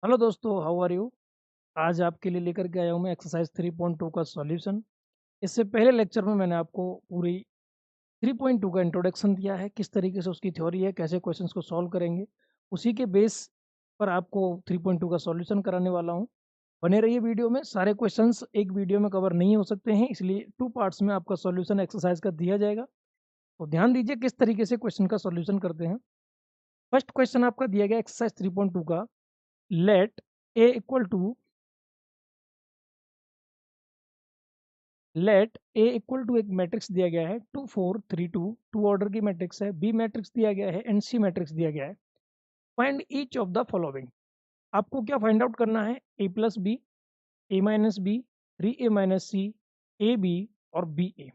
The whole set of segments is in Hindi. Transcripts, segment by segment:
हेलो दोस्तों, हाउ आर यू। आज आपके लिए लेकर के आया हूँ मैं एक्सरसाइज 3.2 का सॉल्यूशन। इससे पहले लेक्चर में मैंने आपको पूरी 3.2 का इंट्रोडक्शन दिया है, किस तरीके से उसकी थ्योरी है, कैसे क्वेश्चंस को सॉल्व करेंगे। उसी के बेस पर आपको 3.2 का सॉल्यूशन कराने वाला हूँ। बने रहिए वीडियो में। सारे क्वेश्चंस एक वीडियो में कवर नहीं हो सकते हैं, इसलिए 2 पार्ट्स में आपका सॉल्यूशन एक्सरसाइज का दिया जाएगा। तो ध्यान दीजिए किस तरीके से क्वेश्चन का सॉल्यूशन करते हैं। फर्स्ट क्वेश्चन आपका दिया गया एक्सरसाइज 3.2 का। Let A equal to let A equal to एक मैट्रिक्स दिया गया है 2 4 3 2। टू ऑर्डर की मैट्रिक्स है। बी मैट्रिक्स दिया गया है एंड सी मैट्रिक्स दिया गया है। Find each of the following. आपको क्या फाइंड आउट करना है? A plus B, A minus B, 3a-c, A B और बी ए।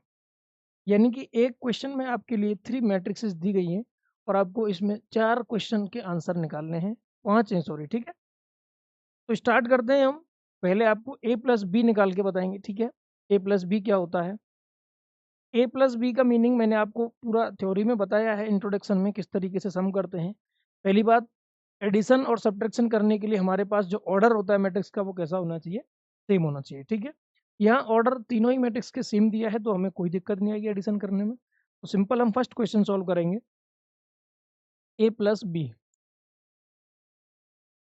यानी कि एक क्वेश्चन में आपके लिए 3 मैट्रिक्सेस दी गई हैं और आपको इसमें 4 क्वेश्चन के आंसर निकालने हैं। 5 हैं, सॉरी, ठीक है। तो स्टार्ट करते हैं हम। पहले आपको ए प्लस बी निकाल के बताएंगे, ठीक है। ए प्लस बी क्या होता है? ए प्लस बी का मीनिंग मैंने आपको पूरा थ्योरी में बताया है, इंट्रोडक्शन में, किस तरीके से सम करते हैं। पहली बात, एडिशन और सब्ट्रैक्शन करने के लिए हमारे पास जो ऑर्डर होता है मैट्रिक्स का, वो कैसा होना चाहिए? सेम होना चाहिए, ठीक है। यहाँ ऑर्डर तीनों ही मैट्रिक्स के सेम दिया है, तो हमें कोई दिक्कत नहीं आएगी एडिशन करने में। तो सिंपल हम फर्स्ट क्वेश्चन सॉल्व करेंगे। ए प्लस बी,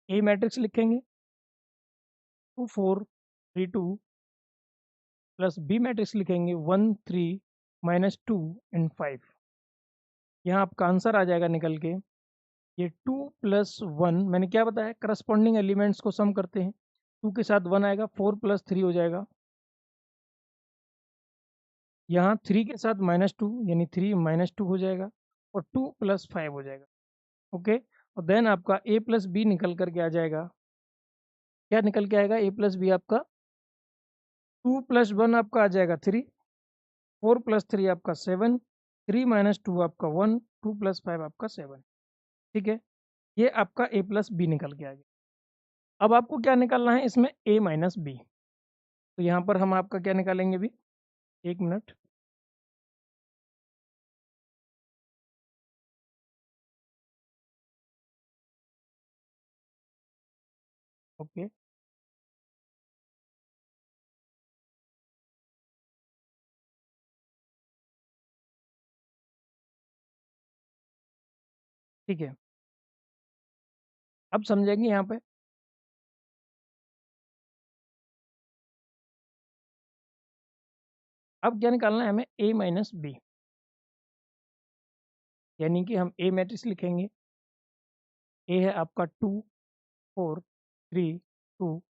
ए मैट्रिक्स लिखेंगे 2 4 3 2, प्लस बी मैट्रिक्स लिखेंगे 1 3 -2 एंड 5। यहाँ आपका आंसर आ जाएगा निकल के। ये 2 + 1, मैंने क्या बताया, करस्पॉन्डिंग एलिमेंट्स को सम करते हैं। 2 के साथ 1 आएगा, 4 + 3 हो जाएगा। यहाँ 3 के साथ -2, यानी 3 - 2 हो जाएगा। और 2 + 5 हो जाएगा। ओके। और देन आपका ए प्लस बी निकल करके आ जाएगा। क्या निकल के आएगा? ए प्लस बी आपका 2 + 1 आपका आ जाएगा 3, 4 + 3 आपका 7, 3 - 2 आपका 1, 2 + 5 आपका 7। ठीक है। ये आपका ए प्लस बी निकल के आ गया। अब आपको क्या निकालना है इसमें? ए माइनस बी। तो यहाँ पर हम आपका क्या निकालेंगे अभी? 1 मिनट। ओके, ठीक है। अब समझेंगे यहाँ पे। अब क्या निकालना है हमें? ए माइनस बी। यानी कि हम ए मैट्रिक्स लिखेंगे। ए है आपका 2 4 3 2,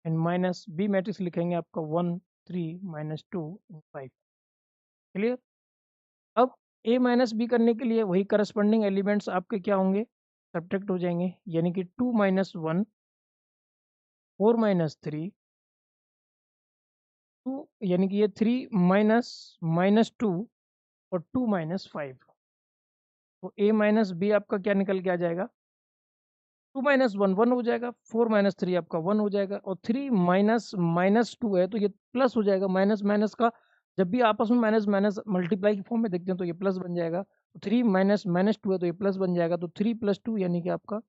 एंड माइनस बी मैट्रिक्स लिखेंगे आपका 1 3 - 2 5। क्लियर? अब ए माइनस बी करने के लिए वही करस्पॉन्डिंग एलिमेंट्स आपके क्या होंगे? सब्ट्रैक्ट हो जाएंगे। यानी कि 2 - 1, 4 - 3, 2, यानी कि ये 3 - -2 और 2 - 5। तो ए माइनस बी आपका क्या निकल के आ जाएगा? 2 - 1 1 हो जाएगा, 4 - 3 आपका 1 हो जाएगा, और 3 - -2 है तो ये प्लस हो जाएगा। माइनस माइनस का जब भी आपस में माइनस माइनस मल्टीप्लाई की फॉर्म में देखते हैं तो ये प्लस बन जाएगा। तो 3 - -2 है तो ये प्लस बन जाएगा। तो 3 + 2 यानी कि आपका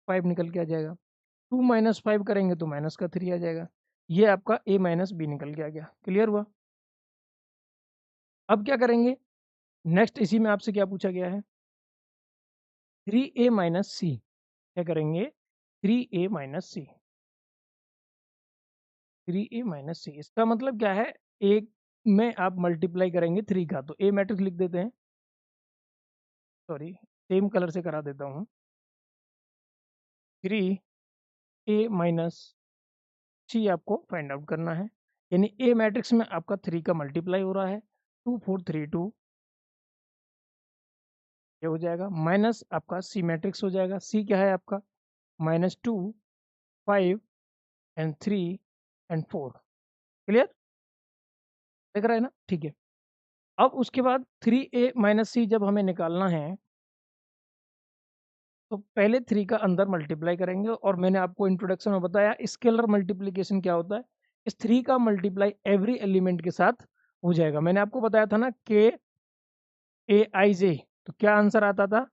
5 निकल के आ जाएगा। 2 - 5 करेंगे तो माइनस का 3 आ जाएगा। ये आपका ए माइनस बी निकल के आ गया। क्लियर हुआ? अब क्या करेंगे? नेक्स्ट इसी में आपसे क्या पूछा गया है? 3a - c। क्या करेंगे? 3a - c। 3a - c, इसका मतलब क्या है? एक में आप मल्टीप्लाई करेंगे 3 का, तो ए मैट्रिक्स लिख देते हैं। सॉरी, सेम कलर से करा देता हूँ। 3a - c आपको फाइंड आउट करना है। यानी ए मैट्रिक्स में आपका 3 का मल्टीप्लाई हो रहा है। 2 4 3 2, ये हो जाएगा। माइनस आपका सी मैट्रिक्स हो जाएगा। सी क्या है आपका? -2, 5 एंड 3 एंड 4। क्लियर? देख रहा है ना? ठीक है। अब उसके बाद 3a - c जब हमें निकालना है, तो पहले 3 का अंदर मल्टीप्लाई करेंगे। और मैंने आपको इंट्रोडक्शन में बताया स्केलर मल्टीप्लिकेशन क्या होता है। इस 3 का मल्टीप्लाई एवरी एलिमेंट के साथ हो जाएगा। मैंने आपको बताया था ना के ए आई जे, तो क्या आंसर आता था?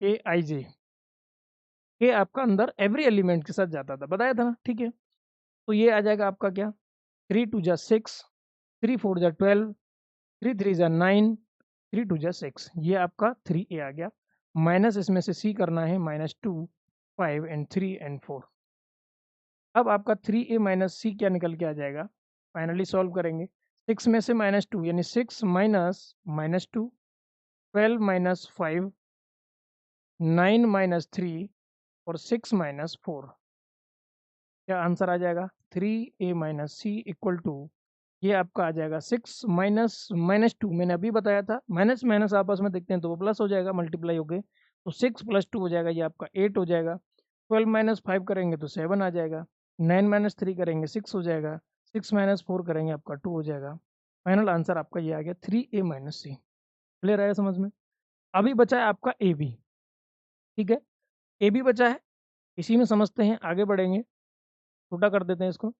ए आई जे। ए आपका अंदर एवरी एलिमेंट के साथ जाता था, बताया था ना, ठीक है। तो ये आ जाएगा आपका क्या, 3 2 जा 6, 3 4 जा 12, 3 3 जा 9, 3 2 जा 6, ये आपका 3a आ गया। माइनस इसमें से c करना है, -2 5 एंड 3 एंड 4। अब आपका 3a माइनस सी क्या निकल के आ जाएगा, फाइनली सॉल्व करेंगे। 6 में से -2 यानी 6 माइनस -2, 12 - 5, 9 - 3 और 6 - 4। क्या आंसर आ जाएगा, 3a minus C equal to, ये आपका आ जाएगा 6 माइनस -2, मैंने अभी बताया था माइनस माइनस आपस में देखते हैं तो वो प्लस हो जाएगा, मल्टीप्लाई हो गए तो 6 + 2 हो जाएगा, ये आपका 8 हो जाएगा। 12 - 5 करेंगे तो 7 आ जाएगा। 9 - 3 करेंगे 6 हो जाएगा। 6 - 4 करेंगे आपका 2 हो जाएगा। फाइनल आंसर आपका ये आ गया 3a माइनस सी। क्लियर आया समझ में। अभी बचा है आपका ए बी, ठीक है। ए बी बचा है, इसी में समझते हैं, आगे बढ़ेंगे। छोटा कर देते हैं इसको,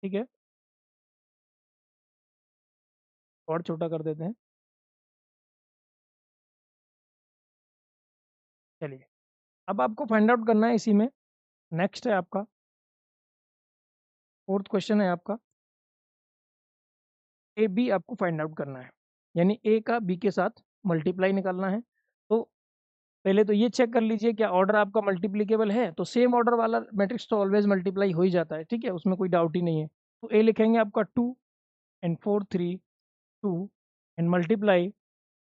ठीक है, और छोटा कर देते हैं। चलिए, अब आपको फाइंड आउट करना है इसी में। नेक्स्ट है आपका फोर्थ क्वेश्चन है आपका, ए बी आपको फाइंड आउट करना है, यानी ए का बी के साथ मल्टीप्लाई निकालना है। तो पहले तो ये चेक कर लीजिए क्या ऑर्डर आपका मल्टीप्लीकेबल है, तो सेम ऑर्डर वाला मैट्रिक्स तो ऑलवेज मल्टीप्लाई हो ही जाता है, ठीक है, उसमें कोई डाउट ही नहीं है। तो ए लिखेंगे आपका 2 and 4 3 2 and multiply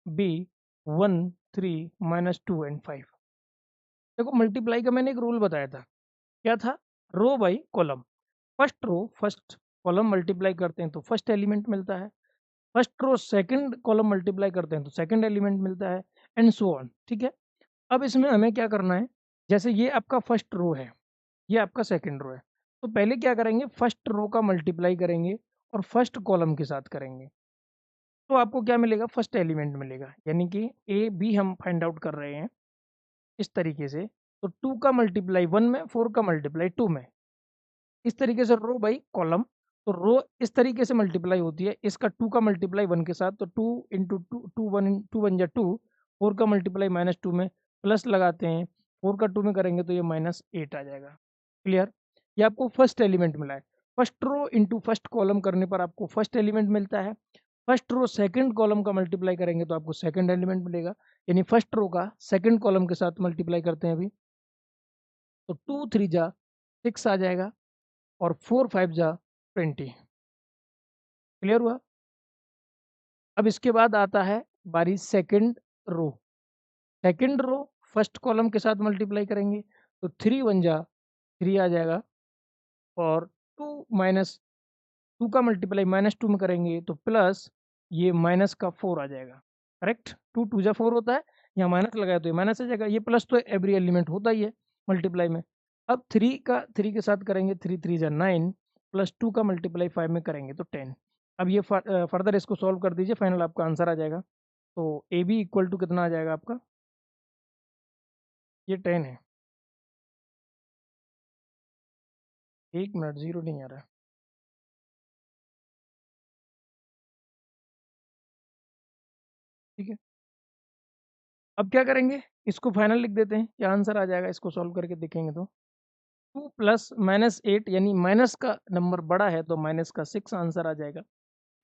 B 1 3 - 2 and 5। देखो मल्टीप्लाई का मैंने एक रूल बताया था, क्या था, row by column. First row first column multiply करते हैं तो फर्स्ट एलिमेंट मिलता है, first row second column multiply करते हैं तो सेकंड एलिमेंट मिलता है, एंड सो ऑन, ठीक है। अब इसमें हमें क्या करना है, जैसे ये आपका फर्स्ट रो है, ये आपका सेकंड रो है, तो पहले क्या करेंगे, फर्स्ट रो का मल्टीप्लाई करेंगे और फर्स्ट कॉलम के साथ करेंगे, तो आपको क्या मिलेगा, फर्स्ट एलिमेंट मिलेगा। यानी कि ए बी हम फाइंड आउट कर रहे हैं इस तरीके से। तो 2 का मल्टीप्लाई 1 में, 4 का मल्टीप्लाई 2 में, इस तरीके से रो बाई कॉलम। तो रो इस तरीके से मल्टीप्लाई होती है, इसका 2 का मल्टीप्लाई 1 के साथ, तो 2 × 2 2 1 2 1 जा 2। 4 का मल्टीप्लाई -2 में प्लस लगाते हैं, 4 का 2 में करेंगे तो ये -8 आ जाएगा। क्लियर, ये आपको फर्स्ट एलिमेंट मिला है। First row into first column करने पर आपको फर्स्ट एलिमेंट मिलता है। फर्स्ट रो सेकंड कॉलम का मल्टीप्लाई करेंगे तो आपको सेकंड एलिमेंट मिलेगा, यानी फर्स्ट रो का सेकंड कॉलम के साथ मल्टीप्लाई करते हैं अभी, तो 2 3 जा 6 आ जाएगा और 4 5 जा 20। क्लियर हुआ। अब इसके बाद आता है बारी second row. Second row first column के साथ मल्टीप्लाई करेंगे तो 3 1 जा 3 आ जाएगा, और 2 का मल्टीप्लाई -2 में करेंगे तो प्लस ये माइनस का 4 आ जाएगा। करेक्ट, 2 2 जा 4 होता है, यहाँ माइनस लगाया तो ये माइनस आ जाएगा, ये प्लस तो एवरी एलिमेंट होता ही है मल्टीप्लाई में। अब 3 के साथ करेंगे, 3 3 जा 9, प्लस 2 का मल्टीप्लाई 5 में करेंगे तो 10। अब ये फर्दर इसको सॉल्व कर दीजिए, फाइनल आपका आंसर आ जाएगा। तो ए बी इक्वल टू कितना आ जाएगा आपका, ये 10 है। 1 मिनट, जीरो नहीं आ रहा है, ठीक है। अब क्या करेंगे, इसको फाइनल लिख देते हैं, क्या आंसर आ जाएगा, इसको सॉल्व करके देखेंगे तो 2 प्लस -8, यानी माइनस का नंबर बड़ा है तो माइनस का 6 आंसर आ जाएगा।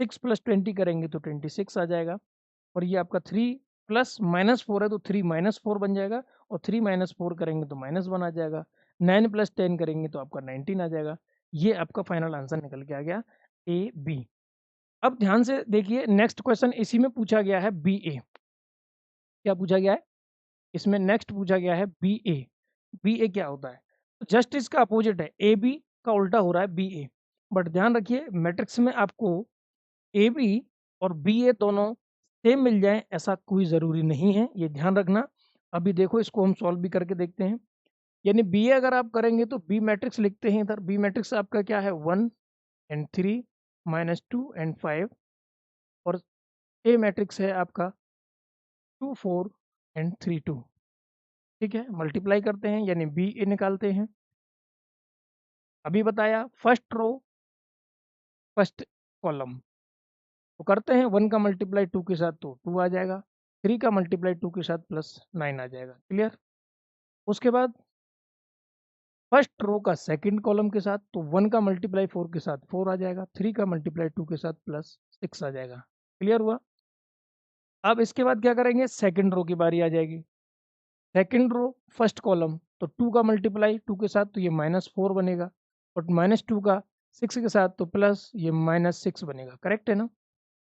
6 + 20 करेंगे तो 26 आ जाएगा, और ये आपका 3 प्लस -4 है तो 3 - 4 बन जाएगा, और 3 - 4 करेंगे तो -1 आ जाएगा। 9 + 10 करेंगे तो आपका 19 आ जाएगा। ये आपका फाइनल आंसर निकल के आ गया, ए बी। अब ध्यान से देखिए, नेक्स्ट क्वेश्चन इसी में पूछा गया है, बी ए। क्या पूछा गया है, इसमें नेक्स्ट पूछा गया है बी ए। बी ए क्या होता है, तो जस्ट इसका अपोजिट है, ए बी का उल्टा हो रहा है बी ए। बट ध्यान रखिए, मैट्रिक्स में आपको ए बी और बी ए दोनों सेम मिल जाए ऐसा कोई ज़रूरी नहीं है, ये ध्यान रखना। अभी देखो इसको हम सॉल्व भी करके देखते हैं। यानी बी ए अगर आप करेंगे तो बी मैट्रिक्स लिखते हैं इधर, बी मैट्रिक्स आपका क्या है, 1 and 3 -2 and 5, और ए मैट्रिक्स है आपका 2 4 and 3 2। ठीक है, मल्टीप्लाई करते हैं यानी बी ए निकालते हैं। अभी बताया फर्स्ट रो फर्स्ट कॉलम, तो करते हैं 1 का मल्टीप्लाई 2 के साथ तो 2 आ जाएगा, 3 का मल्टीप्लाई 2 के साथ +9 आ जाएगा। क्लियर? उसके बाद फर्स्ट रो का सेकंड कॉलम के साथ, तो 1 का मल्टीप्लाई 4 के साथ 4 आ जाएगा, 3 का मल्टीप्लाई 2 के साथ +6 आ जाएगा। क्लियर हुआ? अब इसके बाद क्या करेंगे, सेकंड रो की बारी आ जाएगी। सेकंड रो फर्स्ट कॉलम, तो 2 का मल्टीप्लाई 2 के साथ तो ये -4 बनेगा, और -2 का 6 के साथ तो प्लस ये -6 बनेगा। करेक्ट है ना?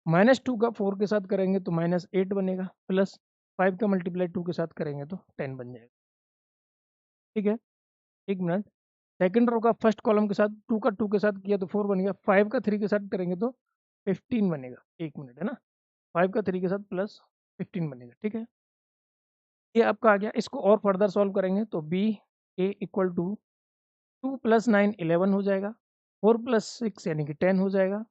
-2 का 4 के साथ करेंगे तो -8 बनेगा, प्लस 5 का मल्टीप्लाई 2 के साथ करेंगे तो 10 बन जाएगा। ठीक है? एक मिनट, सेकंड रो का फर्स्ट कॉलम के साथ 2 का 2 के साथ किया तो 4 बन गया, 5 का 3 के साथ करेंगे तो 15 बनेगा। एक मिनट, है ना? 5 का 3 के साथ प्लस 15 बनेगा। ठीक है? ये आपका आ गया। इसको और फर्दर सॉल्व करेंगे तो बी ए इक्वल टू 2 + 9 11 हो जाएगा, 4 + 6 यानी कि 10 हो जाएगा,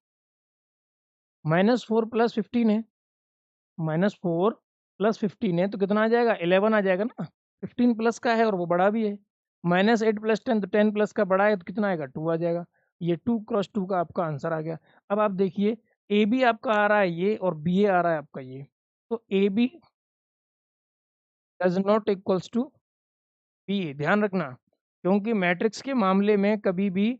-4 + 15 है, -4 + 15 है तो कितना आ जाएगा, 11 आ जाएगा ना। 15 प्लस का है और वो बड़ा भी है, -8 + 10 तो 10 प्लस का बड़ा है तो कितना आएगा, 2 आ जाएगा। ये 2 × 2 का आपका आंसर आ गया। अब आप देखिए, ए बी आपका आ रहा है ये, और बी ए आ रहा है आपका ये, तो A B does not equals to B A, ध्यान रखना, क्योंकि मैट्रिक्स के मामले में कभी भी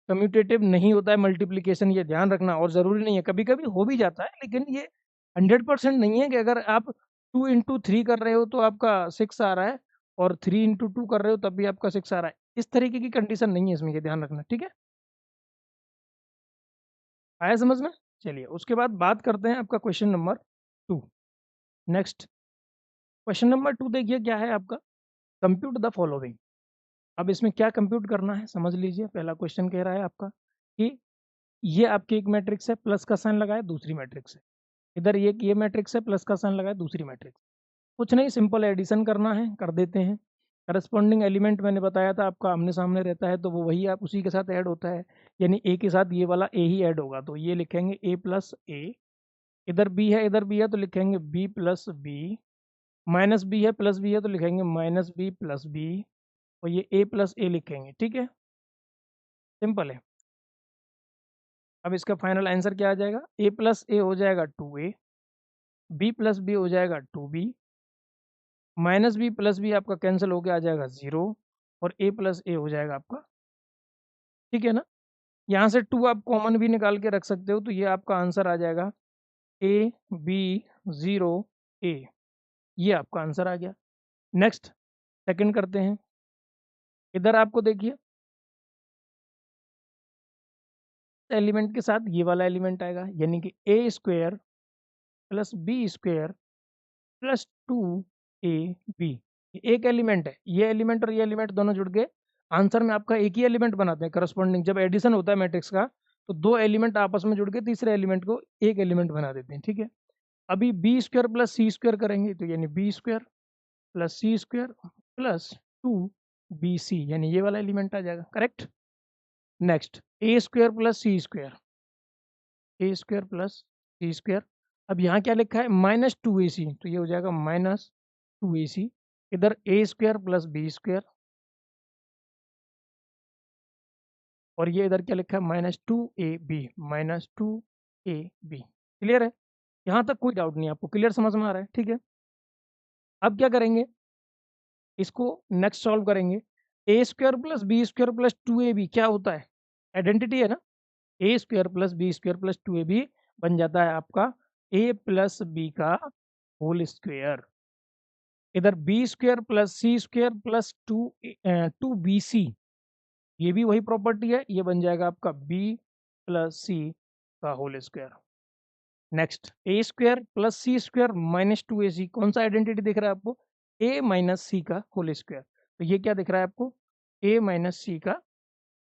कम्यूटेटिव नहीं होता है मल्टीप्लिकेशन, ये ध्यान रखना। और ज़रूरी नहीं है, कभी-कभी हो भी जाता है, लेकिन ये 100% नहीं है कि अगर आप 2 × 3 कर रहे हो तो आपका 6 आ रहा है, और 3 × 2 कर रहे हो तब भी आपका 6 आ रहा है। इस तरीके की कंडीशन नहीं है इसमें, ये ध्यान रखना। ठीक है? आया समझ में? चलिए, उसके बाद बात करते हैं आपका question number 2। Next question number 2 देखिए क्या है आपका, कंप्यूट द फॉलोइंग। अब इसमें क्या कंप्यूट करना है समझ लीजिए। पहला क्वेश्चन कह रहा है आपका कि ये आपकी एक मैट्रिक्स है, प्लस का साइन लगाया, दूसरी मैट्रिक्स है। इधर ये मैट्रिक्स है, प्लस का साइन लगाया, दूसरी मैट्रिक्स। कुछ नहीं, सिंपल एडिशन करना है, कर देते हैं। करस्पॉन्डिंग एलिमेंट मैंने बताया था आपका आमने सामने रहता है, तो वो वही आप उसी के साथ ऐड होता है, यानी ए के साथ ये वाला ए ही ऐड होगा, तो ये लिखेंगे ए प्लस ए। इधर बी है, इधर बी है, तो लिखेंगे b plus B. Minus b है, प्लस बी है, तो लिखेंगे माइनस बी प्लस बी। और ये ए प्लस ए लिखेंगे। ठीक है? सिंपल है। अब इसका फाइनल आंसर क्या आ जाएगा, ए प्लस ए हो जाएगा 2a, बी प्लस बी हो जाएगा 2b, minus b plus b आपका कैंसिल होकर आ जाएगा 0, और ए प्लस ए हो जाएगा आपका। ठीक है ना? यहाँ से 2 आप कॉमन भी निकाल के रख सकते हो, तो ये आपका आंसर आ जाएगा ए बी 0 ए। ये आपका आंसर आ गया। नेक्स्ट सेकंड करते हैं। इधर आपको देखिए, एलिमेंट के साथ ये वाला एलिमेंट आएगा, यानी कि A square plus B square plus 2ab। एक एलिमेंट है, ये एलिमेंट और ये एलिमेंट दोनों जुड़ के आंसर में आपका एक ही एलिमेंट बनाते हैं। करस्पॉन्डिंग जब एडिशन होता है मैट्रिक्स का, तो दो एलिमेंट आपस में जुड़ के तीसरे एलिमेंट को एक एलिमेंट बना देते हैं। ठीक है? अभी B square plus C square करेंगे, तो यानी B square plus C square plus 2bc, यानी ये वाला एलिमेंट आ जाएगा। करेक्ट? नेक्स्ट ए स्क्वायर प्लस सी स्क्वायर, ए स्क्वायर प्लस सी स्क्वायर। अब यहाँ क्या लिखा है, -2ac, तो ये हो जाएगा -2ac। इधर A square plus B square, और ये इधर क्या लिखा है, -2ab, -2ab। क्लियर है? यहाँ तक कोई डाउट नहीं, आपको क्लियर समझ में आ रहा है? ठीक है? अब क्या करेंगे, इसको नेक्स्ट सॉल्व करेंगे। A square plus B square plus 2ab क्या होता है, आइडेंटिटी है ना। A square plus B square plus 2ab बन जाता है आपका ए प्लस बी का होल स्क्वायर। इधर B square plus C square plus 2bc, ये भी वही प्रॉपर्टी है, ये बन जाएगा आपका बी प्लस सी का होल स्क्वायर। नेक्स्ट ए square plus C square -2ac, कौन सा आइडेंटिटी दिख रहा है आपको, ए माइनस सी का होल स्क्वायर। तो ये क्या दिख रहा है आपको, ए माइनस सी का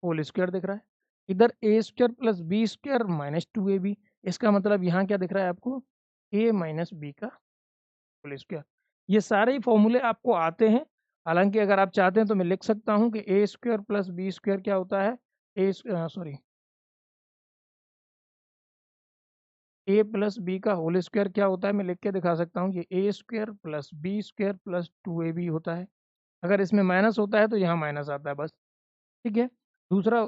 होल स्क्वायर दिख रहा है। इधर A square plus B square -2ab, इसका मतलब यहाँ क्या दिख रहा है आपको, ए माइनस बी का होल स्क्वायर। ये सारे ही फॉर्मूले आपको आते हैं, हालांकि अगर आप चाहते हैं तो मैं लिख सकता हूँ कि A square plus B square क्या होता है, ए प्लस बी का होल स्क्वायर क्या होता है, मैं लिख के दिखा सकता हूँ, ये A square plus B square plus 2ab होता है। अगर इसमें माइनस होता है तो यहाँ माइनस आता है बस। ठीक है? दूसरा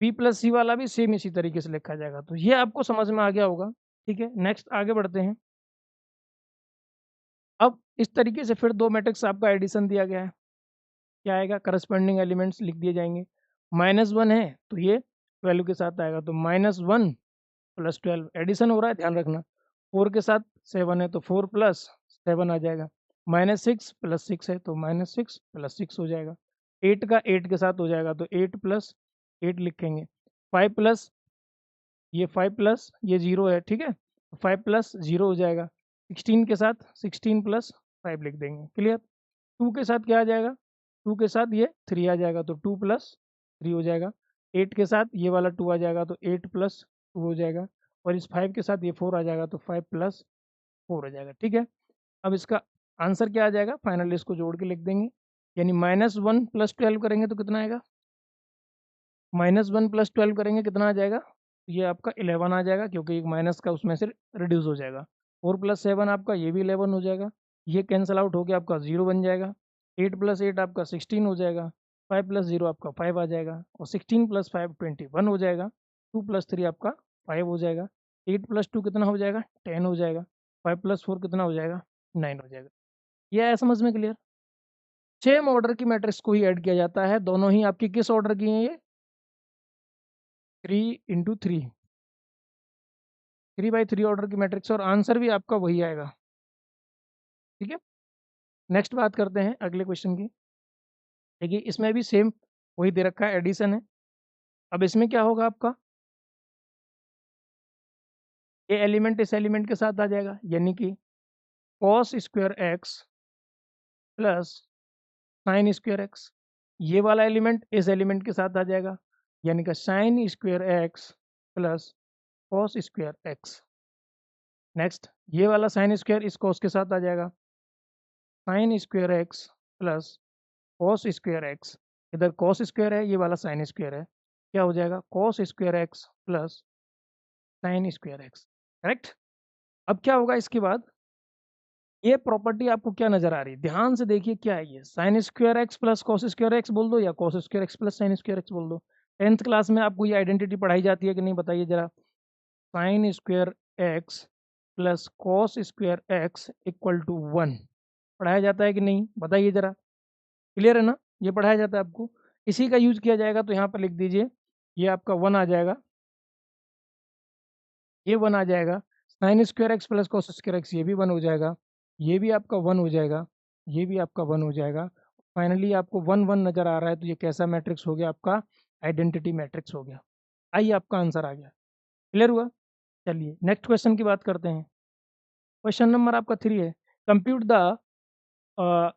बी प्लस सी वाला भी सेम इसी तरीके से लिखा जाएगा, तो ये आपको समझ में आ गया होगा। ठीक है? नेक्स्ट आगे बढ़ते हैं। अब इस तरीके से फिर दो मैट्रिक्स आपका एडिशन दिया गया है, क्या आएगा, करस्पॉन्डिंग एलिमेंट्स लिख दिए जाएंगे। -1 है तो ये 12 के साथ आएगा, तो -1 + 12 एडिशन हो रहा है, ध्यान रखना। 4 के साथ 7 है तो 4 + 7 आ जाएगा। -6 + 6 है तो -6 + 6 हो जाएगा। 8 का 8 के साथ हो जाएगा तो 8 + 8 लिखेंगे। 5 प्लस ये 5 प्लस ये 0 है, ठीक है, तो 5 + 0 हो जाएगा। 16 के साथ 16 + 5 लिख देंगे, क्लियर। 2 के साथ क्या आ जाएगा, 2 के साथ ये 3 आ जाएगा तो 2 + 3 हो जाएगा। 8 के साथ ये वाला 2 आ जाएगा तो 8 + 2 हो जाएगा, और इस 5 के साथ ये 4 आ जाएगा तो 5 + 4 हो जाएगा, ठीक है। अब इसका आंसर क्या आ जाएगा, फाइनली इसको जोड़ के लिख देंगे, यानी -1 + 12 करेंगे तो कितना आएगा, -1 + 12 करेंगे कितना आ जाएगा, ये आपका 11 आ जाएगा, क्योंकि एक माइनस का उसमें से रिड्यूस हो जाएगा। 4 + 7 आपका ये भी 11 हो जाएगा, ये कैंसिल आउट होकर आपका 0 बन जाएगा। 8 + 8 आपका 16 हो जाएगा। 5 + 0 आपका 5 आ जाएगा, और 16 + 5 21 हो जाएगा। 2 + 3 आपका 5 हो जाएगा। 8 + 2 कितना हो जाएगा, 10 हो जाएगा। 5 + 4 कितना हो जाएगा, 9 हो जाएगा। ये आया समझ में, क्लियर। सेम ऑर्डर की मैट्रिक्स को ही ऐड किया जाता है, दोनों ही आपकी किस ऑर्डर की हैं, ये 3 × 3, 3 × 3 ऑर्डर की मैट्रिक्स, और आंसर भी आपका वही आएगा, ठीक है। नेक्स्ट बात करते हैं अगले क्वेश्चन की। देखिए इसमें भी सेम वही दे रखा है, एडिशन है। अब इसमें क्या होगा आपका, ये एलिमेंट इस एलिमेंट के साथ आ जाएगा, यानी कि cos² x प्लस sin²x। ये वाला एलिमेंट इस एलिमेंट के साथ आ जाएगा, यानी कि sin² x plus cos²x। Next ये वाला sin² इस cos के साथ आ जाएगा, sin² x प्लस cos²x। इधर cos² है, ये वाला sin² है, क्या हो जाएगा, cos²x प्लस sin²x, करेक्ट। अब क्या होगा इसके बाद, ये प्रॉपर्टी आपको क्या नजर आ रही है, ध्यान से देखिए क्या है ये, sin² x plus cos² x बोल दो, या cos² x plus sin² x बोल दो। 10th क्लास में आपको ये आइडेंटिटी पढ़ाई जाती है कि नहीं, बताइए जरा। sin² x plus cos² x = 1 पढ़ाया जाता है कि नहीं, बताइए जरा, क्लियर है ना, ये पढ़ाया जाता है आपको। इसी का यूज किया जाएगा, तो यहाँ पर लिख दीजिए, ये आपका 1 आ जाएगा, ये 1 आ जाएगा। sin² x plus cos² x ये भी 1 हो जाएगा, ये भी आपका 1 हो जाएगा, ये भी आपका 1 हो जाएगा। फाइनली आपको 1 1 नजर आ रहा है, तो ये कैसा मैट्रिक्स हो गया, आपका आइडेंटिटी मैट्रिक्स हो गया। आइए आपका आंसर आ गया, क्लियर हुआ। चलिए नेक्स्ट क्वेश्चन की बात करते हैं। क्वेश्चन नंबर आपका 3 है, compute the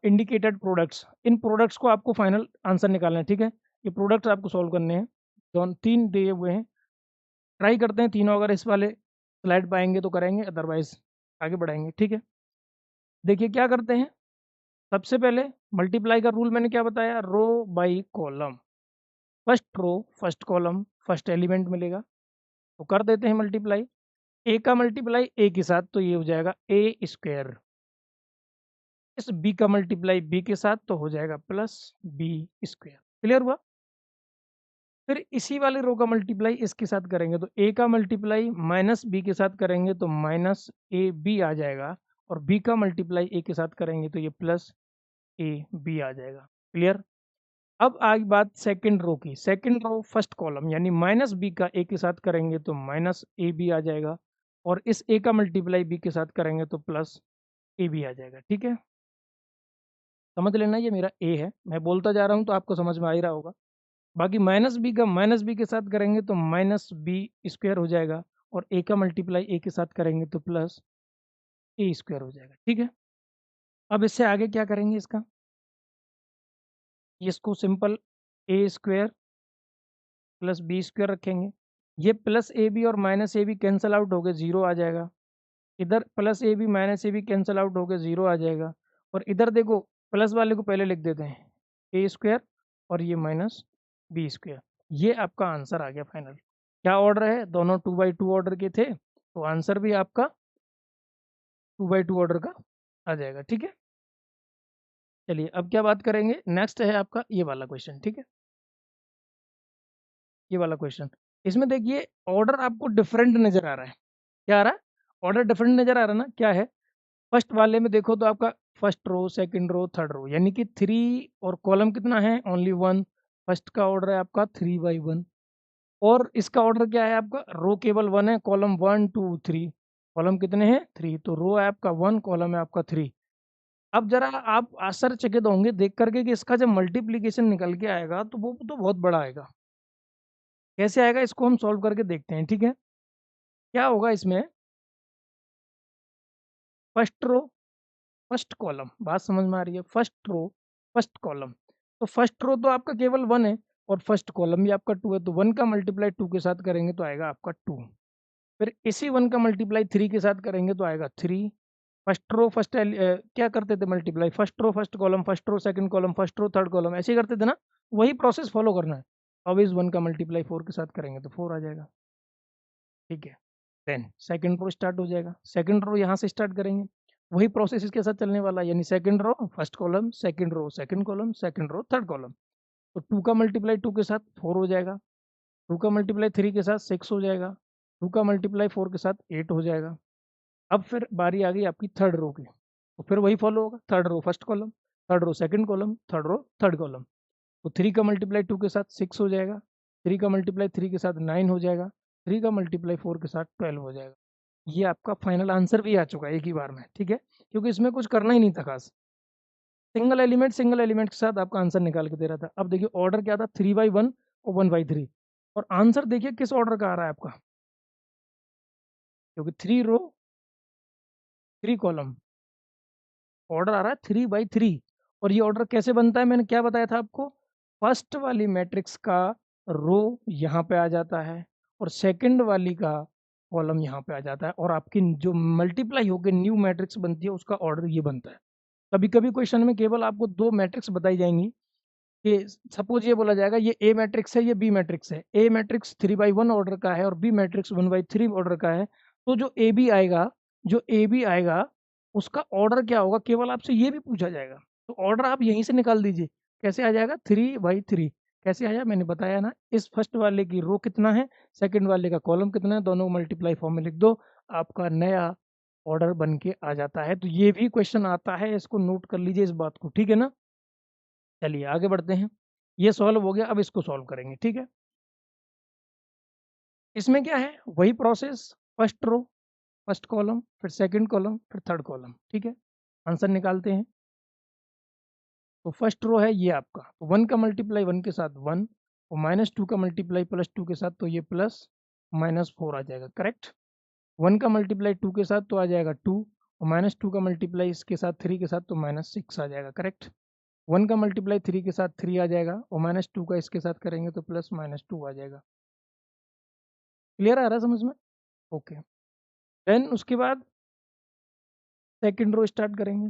indicated products. In products को आपको फाइनल आंसर निकालना है, ठीक है। ये प्रोडक्ट्स आपको सॉल्व करने हैं, दोनों 3 दिए हुए हैं, ट्राई करते हैं तीनों, अगर इस वाले स्लाइड पाएंगे तो करेंगे, अदरवाइज आगे बढ़ाएंगे, ठीक है। देखिए क्या करते हैं, सबसे पहले मल्टीप्लाई का रूल मैंने क्या बताया, row by column. First row first column first element मिलेगा, तो कर देते हैं मल्टीप्लाई। ए का मल्टीप्लाई ए के साथ तो ये हो जाएगा a², इस बी का मल्टीप्लाई बी के साथ तो हो जाएगा +b², क्लियर हुआ। फिर इसी वाले रो का मल्टीप्लाई इसके साथ करेंगे, तो ए का मल्टीप्लाई -b के साथ करेंगे तो -ab आ जाएगा, और बी का मल्टीप्लाई ए के साथ करेंगे तो ये +ab आ जाएगा, क्लियर। अब आगे बात सेकंड रो की, सेकंड रो फर्स्ट कॉलम, यानी -b का ए के साथ करेंगे तो -ab आ जाएगा, और इस ए का मल्टीप्लाई बी के साथ करेंगे तो +ab आ जाएगा, ठीक है। समझ लेना ये मेरा ए है, मैं बोलता जा रहा हूँ तो आपको समझ में आ ही रहा होगा। बाकी -b का -b के साथ करेंगे तो -b² हो जाएगा, और a का मल्टीप्लाई a के साथ करेंगे तो +a² हो जाएगा, ठीक है। अब इससे आगे क्या करेंगे, इसको सिंपल a² प्लस b² रखेंगे। ये +ab और -ab कैंसल आउट हो गए, 0 आ जाएगा। इधर +ab -ab कैंसल आउट हो गए, 0 आ जाएगा। और इधर देखो, प्लस वाले को पहले लिख देते हैं, a² और ये -b²। ये आपका आंसर आ गया फाइनल। क्या ऑर्डर है, दोनों 2x2 ऑर्डर के थे, तो आंसर भी आपका 2x2 ऑर्डर का आ जाएगा, ठीक है। चलिए अब क्या बात करेंगे, नेक्स्ट है आपका ये वाला क्वेश्चन, ठीक है। ये वाला क्वेश्चन, इसमें देखिए ऑर्डर आपको डिफरेंट नजर आ रहा है, क्या आ रहा है, ऑर्डर डिफरेंट नजर आ रहा है ना, क्या है, फर्स्ट वाले में देखो तो आपका first row, second row, third row, यानी कि 3 और कॉलम कितना है, ओनली 1। फर्स्ट का ऑर्डर है आपका 3/1 और इसका ऑर्डर क्या है आपका, रो केवल 1 है, कॉलम 1 2 3, कॉलम कितने हैं 3, तो रो है आपका 1, कॉलम है आपका 3। अब जरा आप आश्चर्यचकित होंगे देख करके कि इसका जब मल्टीप्लीकेशन निकल के आएगा तो वो तो बहुत बड़ा आएगा। कैसे आएगा इसको हम सॉल्व करके देखते हैं, ठीक है। क्या होगा इसमें, फर्स्ट रो फर्स्ट कॉलम, बात समझ में आ रही है, फर्स्ट रो फर्स्ट कॉलम, तो फर्स्ट रो तो आपका केवल 1 है और फर्स्ट कॉलम भी आपका 2 है, तो 1 का मल्टीप्लाई 2 के साथ करेंगे तो आएगा आपका 2। फिर इसी 1 का मल्टीप्लाई 3 के साथ करेंगे तो आएगा 3। फर्स्ट रो फर्स्ट क्या करते थे multiply, first row first column, first row second column, first row third column, ऐसे ही करते थे ना, वही प्रोसेस फॉलो करना है। अब इस 1 का मल्टीप्लाई 4 के साथ करेंगे तो 4 आ जाएगा, ठीक है। देन सेकंड रो स्टार्ट हो जाएगा, सेकंड रो यहाँ से स्टार्ट करेंगे, वही प्रोसेस इसके साथ चलने वाला है, यानी second row first column, second row second column, second row third column. तो 2 का मल्टीप्लाई 2 के साथ 4 हो जाएगा, 2 का मल्टीप्लाई 3 के साथ 6 हो जाएगा, 2 का मल्टीप्लाई 4 के साथ 8 हो जाएगा। अब फिर बारी आ गई आपकी थर्ड रो की, तो फिर वही फॉलो होगा, third row first column, third row second column, third row third column. तो 3 का मल्टीप्लाई 2 के साथ 6 हो जाएगा, 3 का मल्टीप्लाई 3 के साथ 9 हो जाएगा, 3 का मल्टीप्लाई 4 के साथ 12 हो जाएगा। ये आपका फाइनल आंसर भी आ चुका है एक ही बार में, ठीक है, क्योंकि इसमें कुछ करना ही नहीं था खास, सिंगल एलिमेंट के साथ आपका आंसर निकाल के दे रहा था। अब देखिए ऑर्डर क्या था, 3/1 और 1/3, और आंसर देखिए किस ऑर्डर का आ रहा है आपका, क्योंकि 3 रो 3 कॉलम, ऑर्डर आ रहा है 3/3। और ये ऑर्डर कैसे बनता है, मैंने क्या बताया था आपको, फर्स्ट वाली मैट्रिक्स का रो यहाँ पे आ जाता है और सेकंड वाली का कॉलम यहाँ पे आ जाता है, और आपकी जो मल्टीप्लाई होकर न्यू मैट्रिक्स बनती है उसका ऑर्डर ये बनता है। कभी कभी क्वेश्चन में केवल आपको दो मैट्रिक्स बताई जाएंगी, कि सपोज ये बोला जाएगा ये ए मैट्रिक्स है, ये बी मैट्रिक्स है, ए मैट्रिक्स 3/1 ऑर्डर का है और बी मैट्रिक्स 1/3 ऑर्डर का है, तो जो ए बी आएगा उसका ऑर्डर क्या होगा, केवल आपसे ये भी पूछा जाएगा, तो ऑर्डर आप यहीं से निकाल दीजिए, कैसे आ जाएगा 3/3। कैसे आया मैंने बताया ना, इस फर्स्ट वाले की रो कितना है, सेकंड वाले का कॉलम कितना है, दोनों मल्टीप्लाई फॉर्म में लिख दो, आपका नया ऑर्डर बन के आ जाता है। तो ये भी क्वेश्चन आता है, इसको नोट कर लीजिए इस बात को, ठीक है ना। चलिए आगे बढ़ते हैं, ये सॉल्व हो गया, अब इसको सॉल्व करेंगे, ठीक है। इसमें क्या है, वही process, first row first column, फिर सेकंड कॉलम, फिर थर्ड कॉलम, ठीक है। आंसर निकालते हैं, तो फर्स्ट रो है ये आपका, तो 1 का मल्टीप्लाई 1 के साथ 1, और -2 का मल्टीप्लाई +2 के साथ, तो ये प्लस -4 आ जाएगा, करेक्ट। 1 का मल्टीप्लाई 2 के साथ तो आ जाएगा 2, और -2 का मल्टीप्लाई इसके साथ 3 के साथ तो -6 आ जाएगा, करेक्ट। 1 का मल्टीप्लाई 3 के साथ 3 आ जाएगा, और -2 का इसके साथ करेंगे तो +-2 आ जाएगा। क्लियर आ रहा है समझ में, ओके। देन उसके बाद सेकंड रो स्टार्ट करेंगे,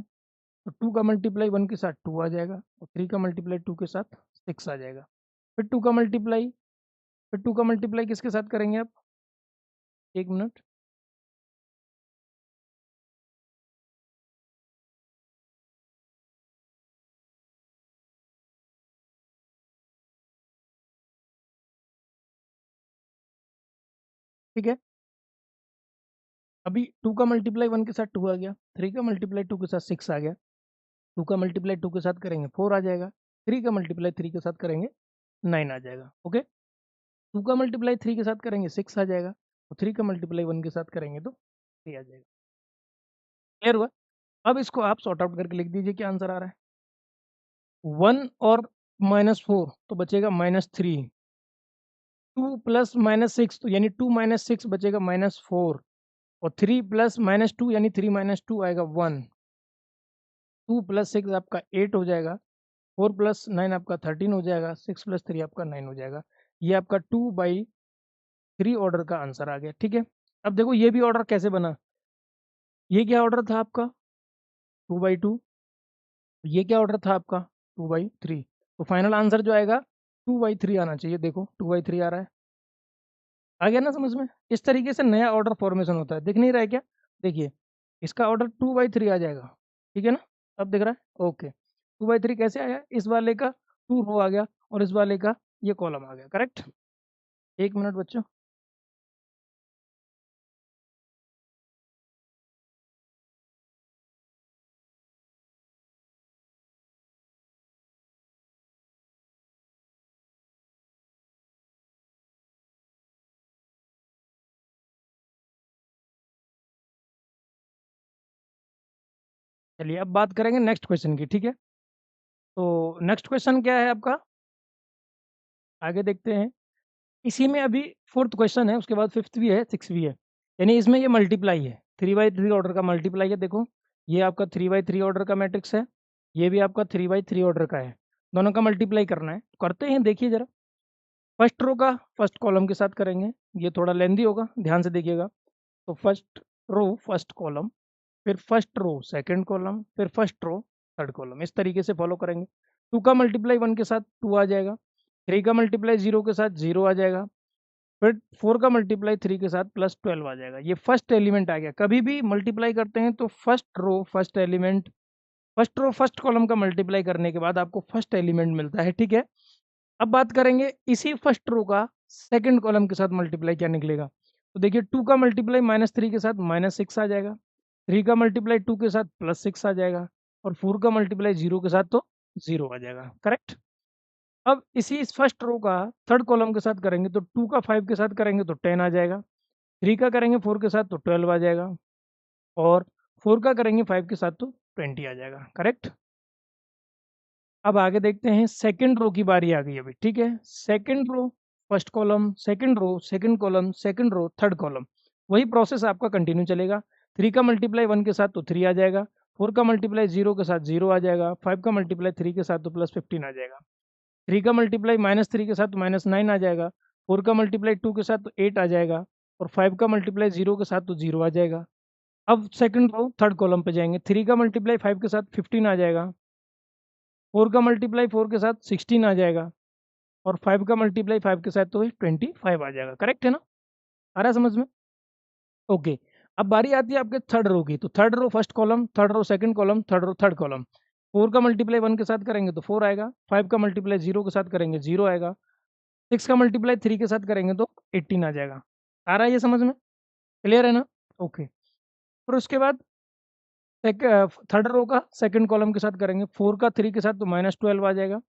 तो 2 का मल्टीप्लाई 1 के साथ 2 आ जाएगा, और 3 का मल्टीप्लाई 2 के साथ 6 आ जाएगा। फिर 2 का मल्टीप्लाई फिर 2 का मल्टीप्लाई किसके साथ करेंगे आप, एक मिनट, ठीक है। अभी 2 का मल्टीप्लाई 1 के साथ 2 आ गया, 3 का मल्टीप्लाई 2 के साथ 6 आ गया, 2 का मल्टीप्लाई 2 के साथ करेंगे 4 आ जाएगा, 3 का मल्टीप्लाई 3 के साथ करेंगे 9 आ जाएगा, ओके। 2 का मल्टीप्लाई 3 के साथ करेंगे 6 आ जाएगा, और 3 का मल्टीप्लाई 1 के साथ करेंगे तो 3 आ जाएगा। क्लियर हुआ। अब इसको आप सॉर्ट आउट करके लिख दीजिए क्या आंसर आ रहा है, 1 और -4 तो बचेगा -3, 2 प्लस -6 तो यानी 2 - 6 बचेगा -4, और 3 प्लस -2 यानी 3 - 2 आएगा 1, 2 प्लस 6 आपका 8 हो जाएगा, 4 प्लस 9 आपका 13 हो जाएगा, 6 प्लस 3 आपका 9 हो जाएगा। ये आपका 2/3 ऑर्डर का आंसर आ गया, ठीक है। अब देखो ये भी ऑर्डर कैसे बना, ये क्या ऑर्डर था आपका 2/2, ये क्या ऑर्डर था आपका 2/3, तो फाइनल आंसर जो आएगा 2/3 आना चाहिए, देखो 2/3 आ रहा है, आ गया ना समझ में। इस तरीके से नया ऑर्डर फॉर्मेशन होता है, दिख नहीं रहा है क्या, देखिए इसका ऑर्डर 2/3 आ जाएगा, ठीक है ना। अब दिख रहा है, ओके। 2/3 कैसे आया, इस वाले का 2 रो आ गया और इस वाले का ये कॉलम आ गया, करेक्ट। एक मिनट बच्चों, चलिए अब बात करेंगे नेक्स्ट क्वेश्चन की, ठीक है। तो नेक्स्ट क्वेश्चन क्या है आपका, आगे देखते हैं। इसी में अभी फोर्थ क्वेश्चन है, उसके बाद फिफ्थ भी है, सिक्स भी है। यानी इसमें ये मल्टीप्लाई है, 3 बाई 3 ऑर्डर का मल्टीप्लाई है। देखो ये आपका 3 बाई 3 ऑर्डर का मैट्रिक्स है, ये भी आपका 3 बाई 3 ऑर्डर का है। दोनों का मल्टीप्लाई करना है, करते हैं, देखिए जरा। फर्स्ट रो का फर्स्ट कॉलम के साथ करेंगे, ये थोड़ा लेंदी होगा, ध्यान से देखिएगा। तो फर्स्ट रो फर्स्ट कॉलम, फिर फर्स्ट रो सेकंड कॉलम, फिर फर्स्ट रो थर्ड कॉलम, इस तरीके से फॉलो करेंगे। 2 का मल्टीप्लाई 1 के साथ 2 आ जाएगा, 3 का मल्टीप्लाई 0 के साथ 0 आ जाएगा, फिर 4 का मल्टीप्लाई 3 के साथ +12 आ जाएगा। ये फर्स्ट एलिमेंट आ गया। कभी भी मल्टीप्लाई करते हैं तो first row first element, first row first column का मल्टीप्लाई करने के बाद आपको फर्स्ट एलिमेंट मिलता है, ठीक है। अब बात करेंगे इसी फर्स्ट रो का सेकंड कॉलम के साथ मल्टीप्लाई क्या निकलेगा। तो देखिए 2 का मल्टीप्लाई -3 के साथ -6 आ जाएगा, 3 का मल्टीप्लाई 2 के साथ +6 आ जाएगा, और 4 का मल्टीप्लाई 0 के साथ तो 0 आ जाएगा, करेक्ट। अब इसी फर्स्ट रो का थर्ड कॉलम के साथ करेंगे, तो 2 का 5 के साथ करेंगे तो 10 आ जाएगा, 3 का करेंगे 4 के साथ तो 12 आ जाएगा, और 4 का करेंगे 5 के साथ तो 20 आ जाएगा, करेक्ट। अब आगे देखते हैं, सेकंड रो की बारी आ गई अभी, ठीक है। Second row first column, second row second column, second row third column, वही प्रोसेस आपका कंटिन्यू चलेगा। 3 का मल्टीप्लाई 1 के साथ तो 3 आ जाएगा, 4 का मल्टीप्लाई 0 के साथ 0 आ जाएगा, 5 का मल्टीप्लाई 3 के साथ तो +15 आ जाएगा, 3 का मल्टीप्लाई -3 के साथ तो -9 आ जाएगा, 4 का मल्टीप्लाई 2 के साथ तो 8 आ जाएगा, और 5 का मल्टीप्लाई 0 के साथ तो 0 आ जाएगा। अब सेकंड रो थर्ड कॉलम पे जाएंगे, 3 का मल्टीप्लाई 5 के साथ 15 आ जाएगा, 4 का मल्टीप्लाई 4 के साथ 16 आ जाएगा, और 5 का मल्टीप्लाई 5 के साथ तो 25 आ जाएगा, करेक्ट है ना। आ रहा है समझ में? ओके। अब बारी आती है आपके थर्ड रो की, तो third row first column, third row second column, third row third column. 4 का मल्टीप्लाई 1 के साथ करेंगे तो 4 आएगा, 5 का मल्टीप्लाई 0 के साथ करेंगे 0 आएगा, 6 का मल्टीप्लाई 3 के साथ करेंगे तो 18 आ जाएगा। आ रहा है ये समझ में? क्लियर है ना? ओके। फिर उसके बाद थर्ड रो का सेकंड कॉलम के साथ करेंगे, 4 का 3 के साथ तो -12 आ जाएगा,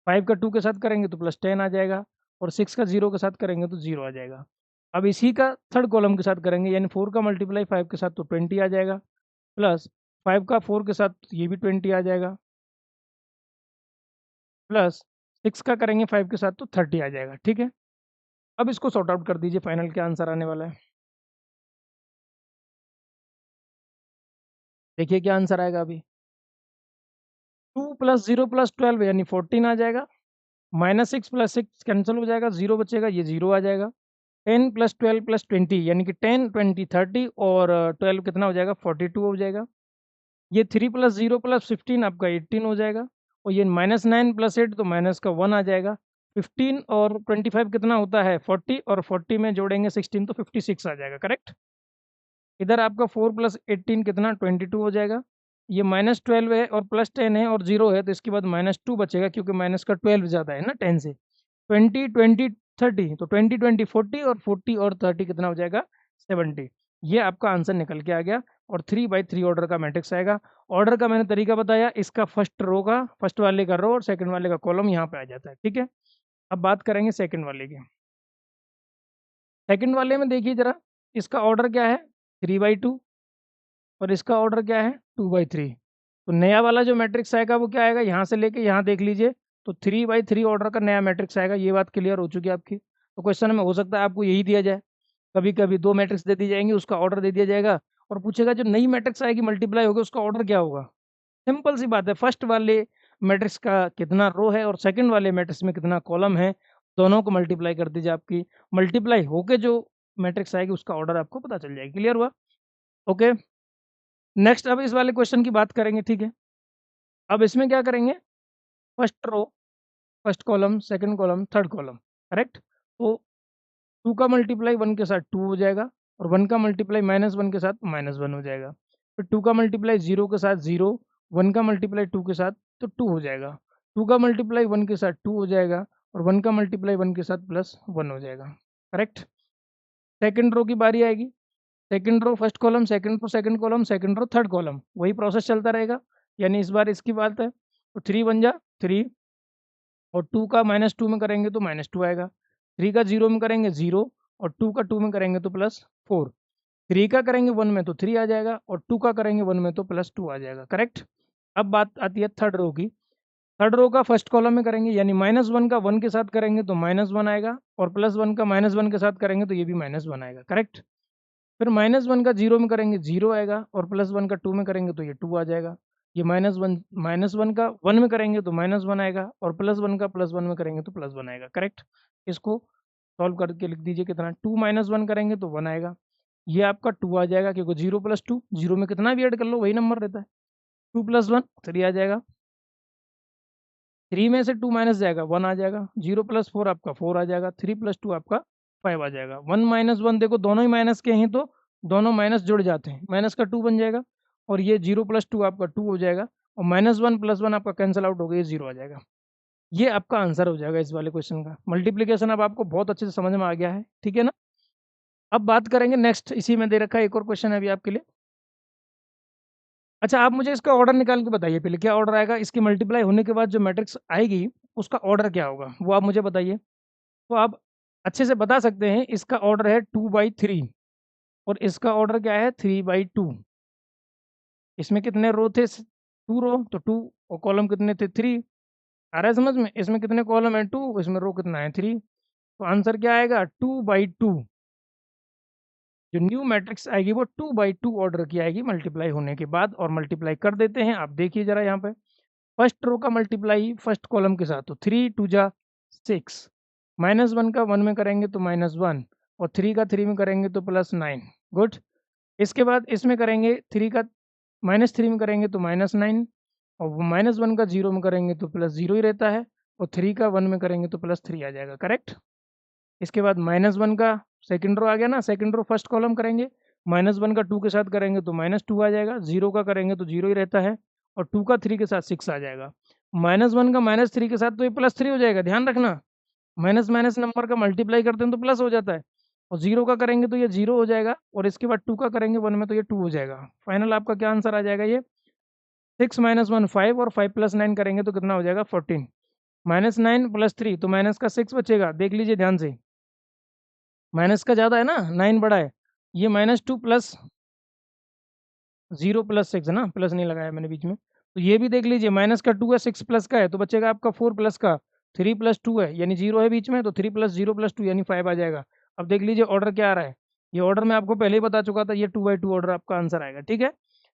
5 का 2 के साथ करेंगे तो +10 आ जाएगा, और 6 का 0 के साथ करेंगे तो 0 आ जाएगा। अब इसी का थर्ड कॉलम के साथ करेंगे, यानी 4 का मल्टीप्लाई 5 के साथ तो 20 आ जाएगा, प्लस 5 का 4 के साथ ये भी 20 आ जाएगा, प्लस 6 का करेंगे 5 के साथ तो 30 आ जाएगा, ठीक है। अब इसको सॉर्ट आउट कर दीजिए, फाइनल क्या आंसर आने वाला है। देखिए क्या आंसर आएगा अभी। 2 + 0 + 12 यानी 14 आ जाएगा, -6 + 6 कैंसिल हो जाएगा, 0 बचेगा, ये 0 आ जाएगा। 10 + 12 + 20 यानी कि 10, 20, 30, और 12 कितना हो जाएगा, 42 हो जाएगा। ये 3 + 0 + 15 आपका 18 हो जाएगा, और ये -9 + 8 तो माइनस का 1 आ जाएगा। 15 और 25 कितना होता है, 40, और 40 में जोड़ेंगे 16 तो 56 आ जाएगा, करेक्ट। इधर आपका 4 + 18 कितना, 22 हो जाएगा। ये -12 है और +10 है और 0 है, तो इसके बाद -2 बचेगा, क्योंकि माइनस का 12 ज़्यादा है ना 10 से। 20, 20, 30, तो 20, 20, 40, और 40 और 30 कितना हो जाएगा, 70। ये आपका आंसर निकल के आ गया, और 3 बाई 3 ऑर्डर का मैट्रिक्स आएगा। ऑर्डर का मैंने तरीका बताया, इसका फर्स्ट रो का, फर्स्ट वाले का रो और सेकंड वाले का कॉलम यहाँ पे आ जाता है, ठीक है। अब बात करेंगे सेकंड वाले की। सेकंड वाले में देखिए जरा, इसका ऑर्डर क्या है, 3/2, और इसका ऑर्डर क्या है, 2/3। तो नया वाला जो मैट्रिक्स आएगा वो क्या आएगा, यहाँ से लेके यहाँ देख लीजिए, तो 3/3 ऑर्डर का नया मैट्रिक्स आएगा। ये बात क्लियर हो चुकी है आपकी। तो क्वेश्चन में हो सकता है आपको यही दिया जाए, कभी कभी दो मैट्रिक्स दे दी जाएंगी, उसका ऑर्डर दे दिया जाएगा, और पूछेगा जो नई मैट्रिक्स आएगी मल्टीप्लाई होगा उसका ऑर्डर क्या होगा। सिंपल सी बात है, फर्स्ट वाले मैट्रिक्स का कितना रो है और सेकंड वाले मैट्रिक्स में कितना कॉलम है, दोनों को मल्टीप्लाई कर दीजिए, आपकी मल्टीप्लाई होके जो मैट्रिक्स आएगी उसका ऑर्डर आपको पता चल जाएगा। क्लियर हुआ? ओके। नेक्स्ट अब इस वाले क्वेश्चन की बात करेंगे, ठीक है। अब इसमें क्या करेंगे, first row first column, second column, third column, correct. तो 2 का मल्टीप्लाई 1 के साथ 2 हो जाएगा, और 1 का मल्टीप्लाई -1 के साथ -1 हो जाएगा। फिर 2 का मल्टीप्लाई 0 के साथ 0, 1 का मल्टीप्लाई 2 के साथ तो 2 हो जाएगा, 2 का मल्टीप्लाई 1 के साथ 2 हो जाएगा, और 1 का मल्टीप्लाई 1 के साथ +1 हो जाएगा, करेक्ट। सेकंड रो की बारी आएगी, second row first column, second row second column, second row third column, वही प्रोसेस चलता रहेगा। यानी इस बार इसकी बात है, तो 3 बन जा 3, और 2 का -2 में करेंगे तो -2 आएगा, 3 का 0 में करेंगे 0, और 2 का 2 में करेंगे तो +4। 3 का करेंगे 1 में तो 3 आ जाएगा, और 2 का करेंगे 1 में तो +2 आ जाएगा, करेक्ट। अब बात आती है थर्ड रो की। थर्ड रो का फर्स्ट कॉलम में करेंगे, यानी -1 का 1 के साथ करेंगे तो -1 आएगा, और +1 का -1 के साथ करेंगे तो ये भी -1 आएगा, करेक्ट। फिर -1 का 0 में करेंगे 0 आएगा, और +1 का 2 में करेंगे तो ये 2 आ जाएगा। ये -1 का 1 में करेंगे तो -1 आएगा, और +1 का +1 में करेंगे तो +1 आएगा, करेक्ट। इसको सॉल्व करके लिख दीजिए कितना, 2 -1 करेंगे तो 1 आएगा। ये आपका 2 आ जाएगा, क्योंकि 0 + 2, 0 में कितना भी ऐड कर लो वही नंबर रहता है। 2 + 1 3 आ जाएगा, 3 में से 2 माइनस जाएगा 1 आ जाएगा, 0 + 4 आपका 4 आ जाएगा, 3 + 2 आपका 5 आ जाएगा। 1 - 1 देखो दोनों ही माइनस के हैं, तो दोनों माइनस जुड़ जाते हैं, माइनस का 2 बन जाएगा, और ये 0 + 2 आपका 2 हो जाएगा, और -1 + 1 आपका कैंसिल आउट हो गया, ये 0 आ जाएगा। ये आपका आंसर हो जाएगा इस वाले क्वेश्चन का। मल्टीप्लीकेशन अब आपको बहुत अच्छे से समझ में आ गया है, ठीक है ना। अब बात करेंगे नेक्स्ट, इसी में दे रखा है एक और क्वेश्चन है अभी आपके लिए। अच्छा, आप मुझे इसका ऑर्डर निकाल के बताइए पहले, क्या ऑर्डर आएगा इसकी मल्टीप्लाई होने के बाद जो मैट्रिक्स आएगी, उसका ऑर्डर क्या होगा वो आप मुझे बताइए। तो आप अच्छे से बता सकते हैं, इसका ऑर्डर है 2/3, और इसका ऑर्डर क्या है 3/2। इसमें कितने रो थे, 2 रो, तो 2, और कॉलम कितने थे 3। आ रहा है समझ में, इसमें कितने कॉलम है 2, इसमें रो कितना है 3। तो आंसर क्या आएगा 2/2। जो न्यू मैट्रिक्स आएगी वो 2/2 ऑर्डर की आएगी मल्टीप्लाई होने के बाद। और मल्टीप्लाई कर देते हैं, आप देखिए जरा यहाँ पे, फर्स्ट रो का मल्टीप्लाई फर्स्ट कॉलम के साथ, तो 3 2 जा 6, -1 का 1 में करेंगे तो -1, और 3 का 3 में करेंगे तो +9, गुड। इसके बाद इसमें करेंगे 3 का -3 में करेंगे तो -9, और -1 का 0 में करेंगे तो +0 ही रहता है, और 3 का 1 में करेंगे तो +3 आ जाएगा, करेक्ट। इसके बाद -1 का सेकंड रो आ गया ना, सेकंड रो फर्स्ट कॉलम करेंगे, -1 का 2 के साथ करेंगे तो -2 आ जाएगा, 0 का करेंगे तो 0 ही रहता है, और 2 का 3 के साथ 6 आ जाएगा। -1 का -3 के साथ तो ये +3 हो जाएगा, ध्यान रखना। माइनस माइनस नंबर का मल्टीप्लाई करते हैं तो प्लस हो जाता है, और 0 का करेंगे तो ये 0 हो जाएगा, और इसके बाद 2 का करेंगे 1 में तो ये 2 हो जाएगा। फाइनल आपका क्या आंसर आ जाएगा, ये 6 - 1 5, और 5 + 9 करेंगे तो कितना हो जाएगा 14। -9 + 3, तो माइनस का 6 बचेगा, देख लीजिए ध्यान से, माइनस का ज़्यादा है ना, 9 बड़ा है। ये -2 + 0 + 6 है ना, प्लस नहीं लगाया मैंने बीच में। तो ये भी देख लीजिए, माइनस का 2 है, 6 प्लस का है, तो बचेगा आपका 4 प्लस का, 3 + 2 है, यानी 0 है बीच में, तो 3 + 0 + 2 यानी 5 आ जाएगा। अब देख लीजिए ऑर्डर क्या आ रहा है, ये ऑर्डर मैं आपको पहले ही बता चुका था, ये 2/2 ऑर्डर आपका आंसर आएगा, ठीक है।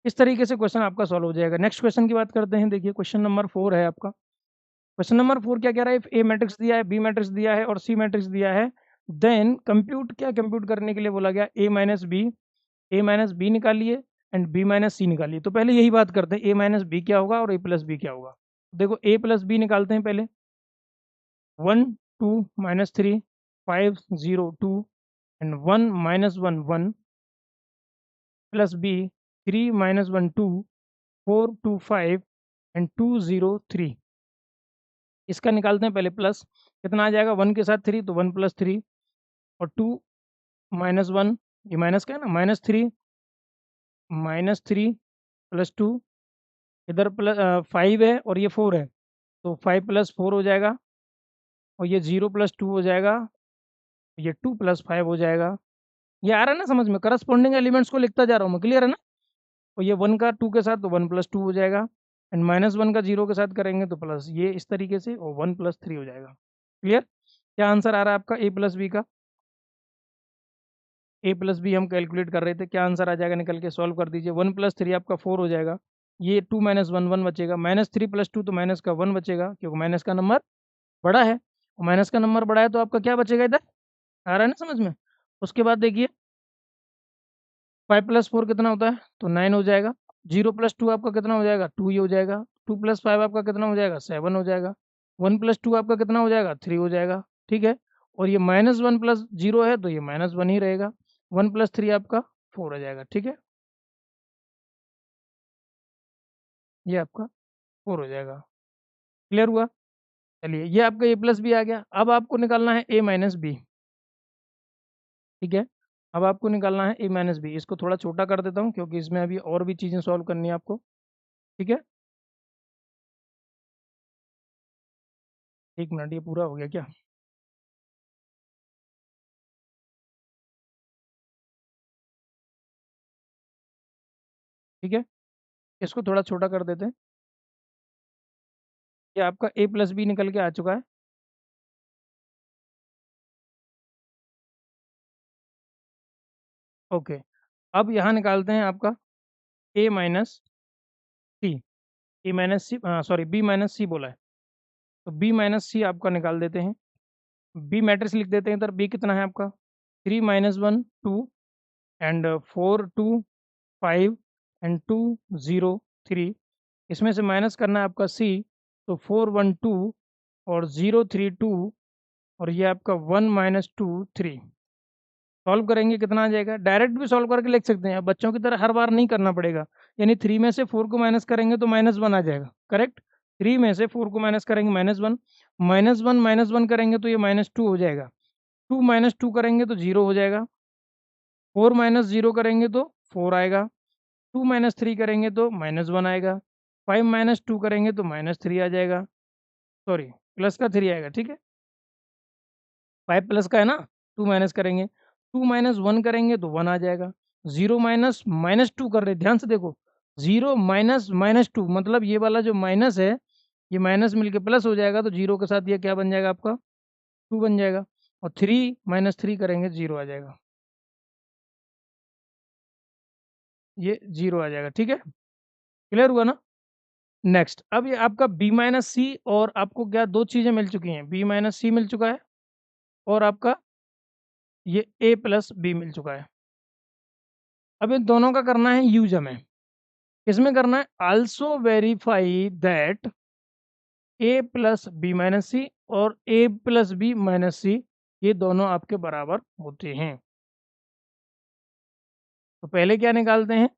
इस तरीके से क्वेश्चन आपका सॉल्व हो जाएगा। नेक्स्ट क्वेश्चन की बात करते हैं, देखिए क्वेश्चन नंबर 4 है आपका। क्वेश्चन नंबर 4 क्या कह रहा है, ए मैट्रिक्स दिया है, बी मैट्रिक्स दिया है, और सी मैट्रिक्स दिया है, देन कंप्यूट, क्या कंप्यूट करने के लिए बोला गया, ए माइनस बी निकालिए, एंड बी माइनस सी निकालिए। तो पहले यही बात करते हैं, ए माइनस बी क्या होगा और ए प्लस बी क्या होगा। देखो ए प्लस बी निकालते हैं पहले, 1 2 -3 5 0 2, एंड 1 -1 1, प्लस बी 3 -1 2, 4 2 5, एंड 2 0 3। इसका निकालते हैं पहले प्लस, कितना आ जाएगा 1 के साथ 3, तो 1 + 3, और 2 -1, ये माइनस का है ना, -3 + 2, इधर प्लस 5 है और ये 4 है, तो 5 + 4 हो जाएगा, और ये 0 + 2 हो जाएगा, ये 2 + 5 हो जाएगा। ये आ रहा है ना समझ में, करस्पॉन्डिंग एलिमेंट्स को लिखता जा रहा हूँ मैं, क्लियर है ना। और ये 1 का 2 के साथ तो 1 + 2 हो जाएगा, एंड -1 का 0 के साथ करेंगे तो प्लस, ये इस तरीके से, और 1 + 3 हो जाएगा, क्लियर। क्या आंसर आ रहा है आपका ए प्लस बी का, ए प्लस बी हम कैलकुलेट कर रहे थे, क्या आंसर आ जाएगा निकल के, सॉल्व कर दीजिए। 1 + 3 आपका 4 हो जाएगा, ये 2 - 1 1 बचेगा, -3 + 2 तो माइनस का 1 बचेगा, क्योंकि माइनस का नंबर बड़ा है, और माइनस का नंबर बड़ा है तो आपका क्या बचेगा इधर, आ रहा है ना समझ में। उसके बाद देखिए 5 + 4 कितना होता है, तो 9 हो जाएगा, 0 + 2 आपका कितना हो जाएगा 2 ही हो जाएगा, 2 + 5 आपका कितना हो जाएगा 7 हो जाएगा, 1 + 2 आपका कितना हो जाएगा 3 हो जाएगा, ठीक है। और ये -1 + 0 है तो ये -1 ही रहेगा, 1 + 3 आपका 4 हो जाएगा, ठीक है। ये आपका 4 हो जाएगा, क्लियर हुआ। चलिए ये आपका ए प्लस बी आ गया, अब आपको निकालना है ए माइनस बी, ठीक है। अब आपको निकालना है ए माइनस बी, इसको थोड़ा छोटा कर देता हूँ क्योंकि इसमें अभी और भी चीज़ें सॉल्व करनी है आपको, ठीक है। 1 मिनट, ये पूरा हो गया क्या। ठीक है, इसको थोड़ा छोटा कर देते हैं। ये आपका ए प्लस बी निकल के आ चुका है। ओके, अब यहाँ निकालते हैं आपका ए माइनस सी। ए माइनस सी, सॉरी बी माइनस सी बोला है, तो बी माइनस सी आपका निकाल देते हैं। बी मैट्रिक्स लिख देते हैं इधर। बी कितना है आपका, 3 - 1 2 एंड 4 2 5 एंड 2 0 3। इसमें से माइनस करना है आपका सी, तो 4 1 2 और 0 3 2 और ये आपका 1 - 2 3। सॉल्व करेंगे कितना आ जाएगा, डायरेक्ट भी सॉल्व करके लिख सकते हैं, अब बच्चों की तरह हर बार नहीं करना पड़ेगा। यानी 3 में से 4 को माइनस करेंगे तो -1 आ जाएगा, करेक्ट। 3 में से 4 को माइनस करेंगे -1, -1 करेंगे तो ये -2 हो जाएगा। 2 - 2 करेंगे तो 0 हो जाएगा। 4 - 0 करेंगे तो 4 आएगा। 2 - 3 करेंगे तो -1 आएगा। 5 - 2 करेंगे तो -3 आ जाएगा, सॉरी प्लस का 3 आएगा, ठीक है। 5 प्लस का है ना, 2 माइनस करेंगे, 2 - 1 करेंगे तो 1 आ जाएगा। 0 माइनस -2 कर रहे, ध्यान से देखो। 0 माइनस -2 मतलब ये वाला जो माइनस है, ये माइनस मिलके प्लस हो जाएगा, तो 0 के साथ ये क्या बन जाएगा आपका, 2 बन जाएगा। और 3 - 3 करेंगे 0 आ जाएगा, ये 0 आ जाएगा, ठीक है। क्लियर हुआ ना। नेक्स्ट, अब ये आपका बी माइनस सी, और आपको क्या दो चीजें मिल चुकी हैं, बी माइनस सी मिल चुका है और आपका ये ए प्लस बी मिल चुका है। अब इन दोनों का करना है यूज हमें। किसमें करना है, also verify that A plus B minus C और A plus B minus C ये दोनों आपके बराबर होते हैं। तो पहले क्या निकालते हैं,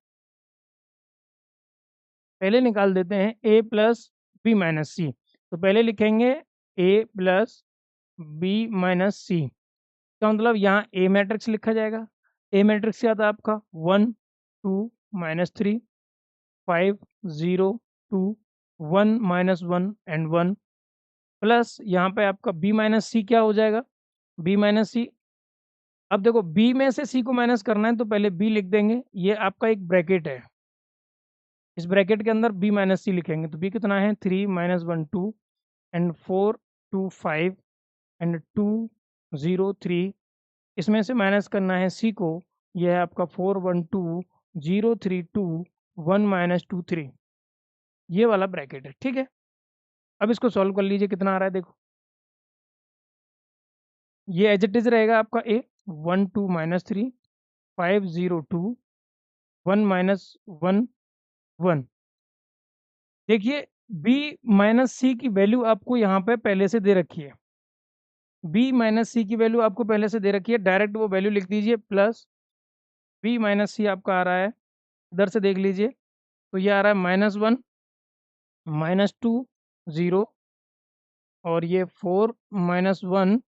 पहले निकाल देते हैं ए प्लस बी माइनस सी। तो पहले लिखेंगे ए प्लस बी माइनस सी, इसका मतलब यहाँ ए मैट्रिक्स लिखा जाएगा। ए मैट्रिक्स क्या था आपका, 1 2 - 3 5 0 2 1 - 1 एंड 1, प्लस यहाँ पे आपका बी माइनस सी क्या हो जाएगा, बी माइनस सी। अब देखो बी में से सी को माइनस करना है तो पहले बी लिख देंगे, ये आपका एक ब्रैकेट है, इस ब्रैकेट के अंदर बी माइनस सी लिखेंगे। तो बी कितना है, 3 - 1 2 एंड 4 2 5 एंड 2 0 3। इसमें से माइनस करना है सी को, यह है आपका 4 1 2 0 3 2 1 - 2 3, ये वाला ब्रैकेट है, ठीक है। अब इसको सॉल्व कर लीजिए, कितना आ रहा है देखो। ये एज इट इज रहेगा आपका ए, 1 2 - 3 5 0 2 1 - 1 1। देखिए बी माइनस सी की वैल्यू आपको यहाँ पे पहले से दे रखी है, बी माइनस सी की वैल्यू आपको पहले से दे रखी है, डायरेक्ट वो वैल्यू लिख दीजिए। प्लस बी माइनस सी आपका आ रहा है, इधर से देख लीजिए, तो ये आ रहा है -1 -2 0 और ये 4 - 1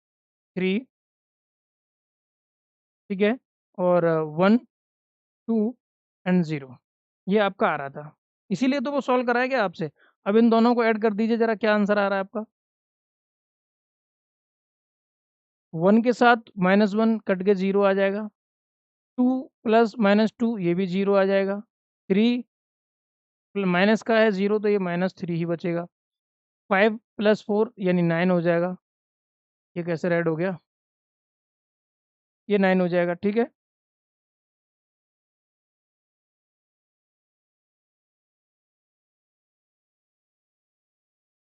3, ठीक है, और 1 2 एंड 0, ये आपका आ रहा था, इसीलिए तो वो सॉल्व कराया गया आपसे। अब इन दोनों को ऐड कर दीजिए जरा, क्या आंसर आ रहा है आपका। 1 के साथ -1 कट के 0 आ जाएगा, 2 प्लस -2 ये भी 0 आ जाएगा, 3 माइनस का है 0 तो ये -3 ही बचेगा, 5 + 4 यानी 9 हो जाएगा। ये कैसे ऐड हो गया, ये 9 हो जाएगा, ठीक है।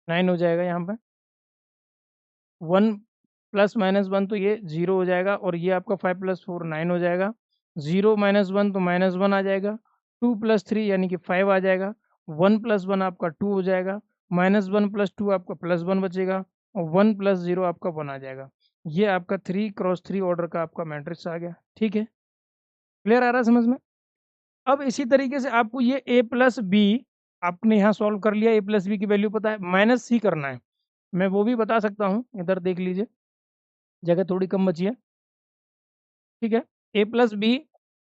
9 हो जाएगा यहाँ पे। 1 प्लस -1 तो ये 0 हो जाएगा, और ये आपका 5 + 4 9 हो जाएगा। 0 - 1 तो -1 आ जाएगा। 2 + 3 यानी कि 5 आ जाएगा। 1 + 1 आपका 2 हो जाएगा। -1 + 2 आपका +1 बचेगा, और 1 + 0 आपका 1 आ जाएगा। ये आपका 3 × 3 ऑर्डर का आपका मैट्रिक्स आ गया, ठीक है। क्लियर आ रहा है समझ में। अब इसी तरीके से आपको ये ए प्लस बी आपने यहाँ सॉल्व कर लिया, ए प्लस बी की वैल्यू पता है, माइनस सी करना है। मैं वो भी बता सकता हूँ, इधर देख लीजिए, जगह थोड़ी कम बची है, ठीक है। ए प्लस बी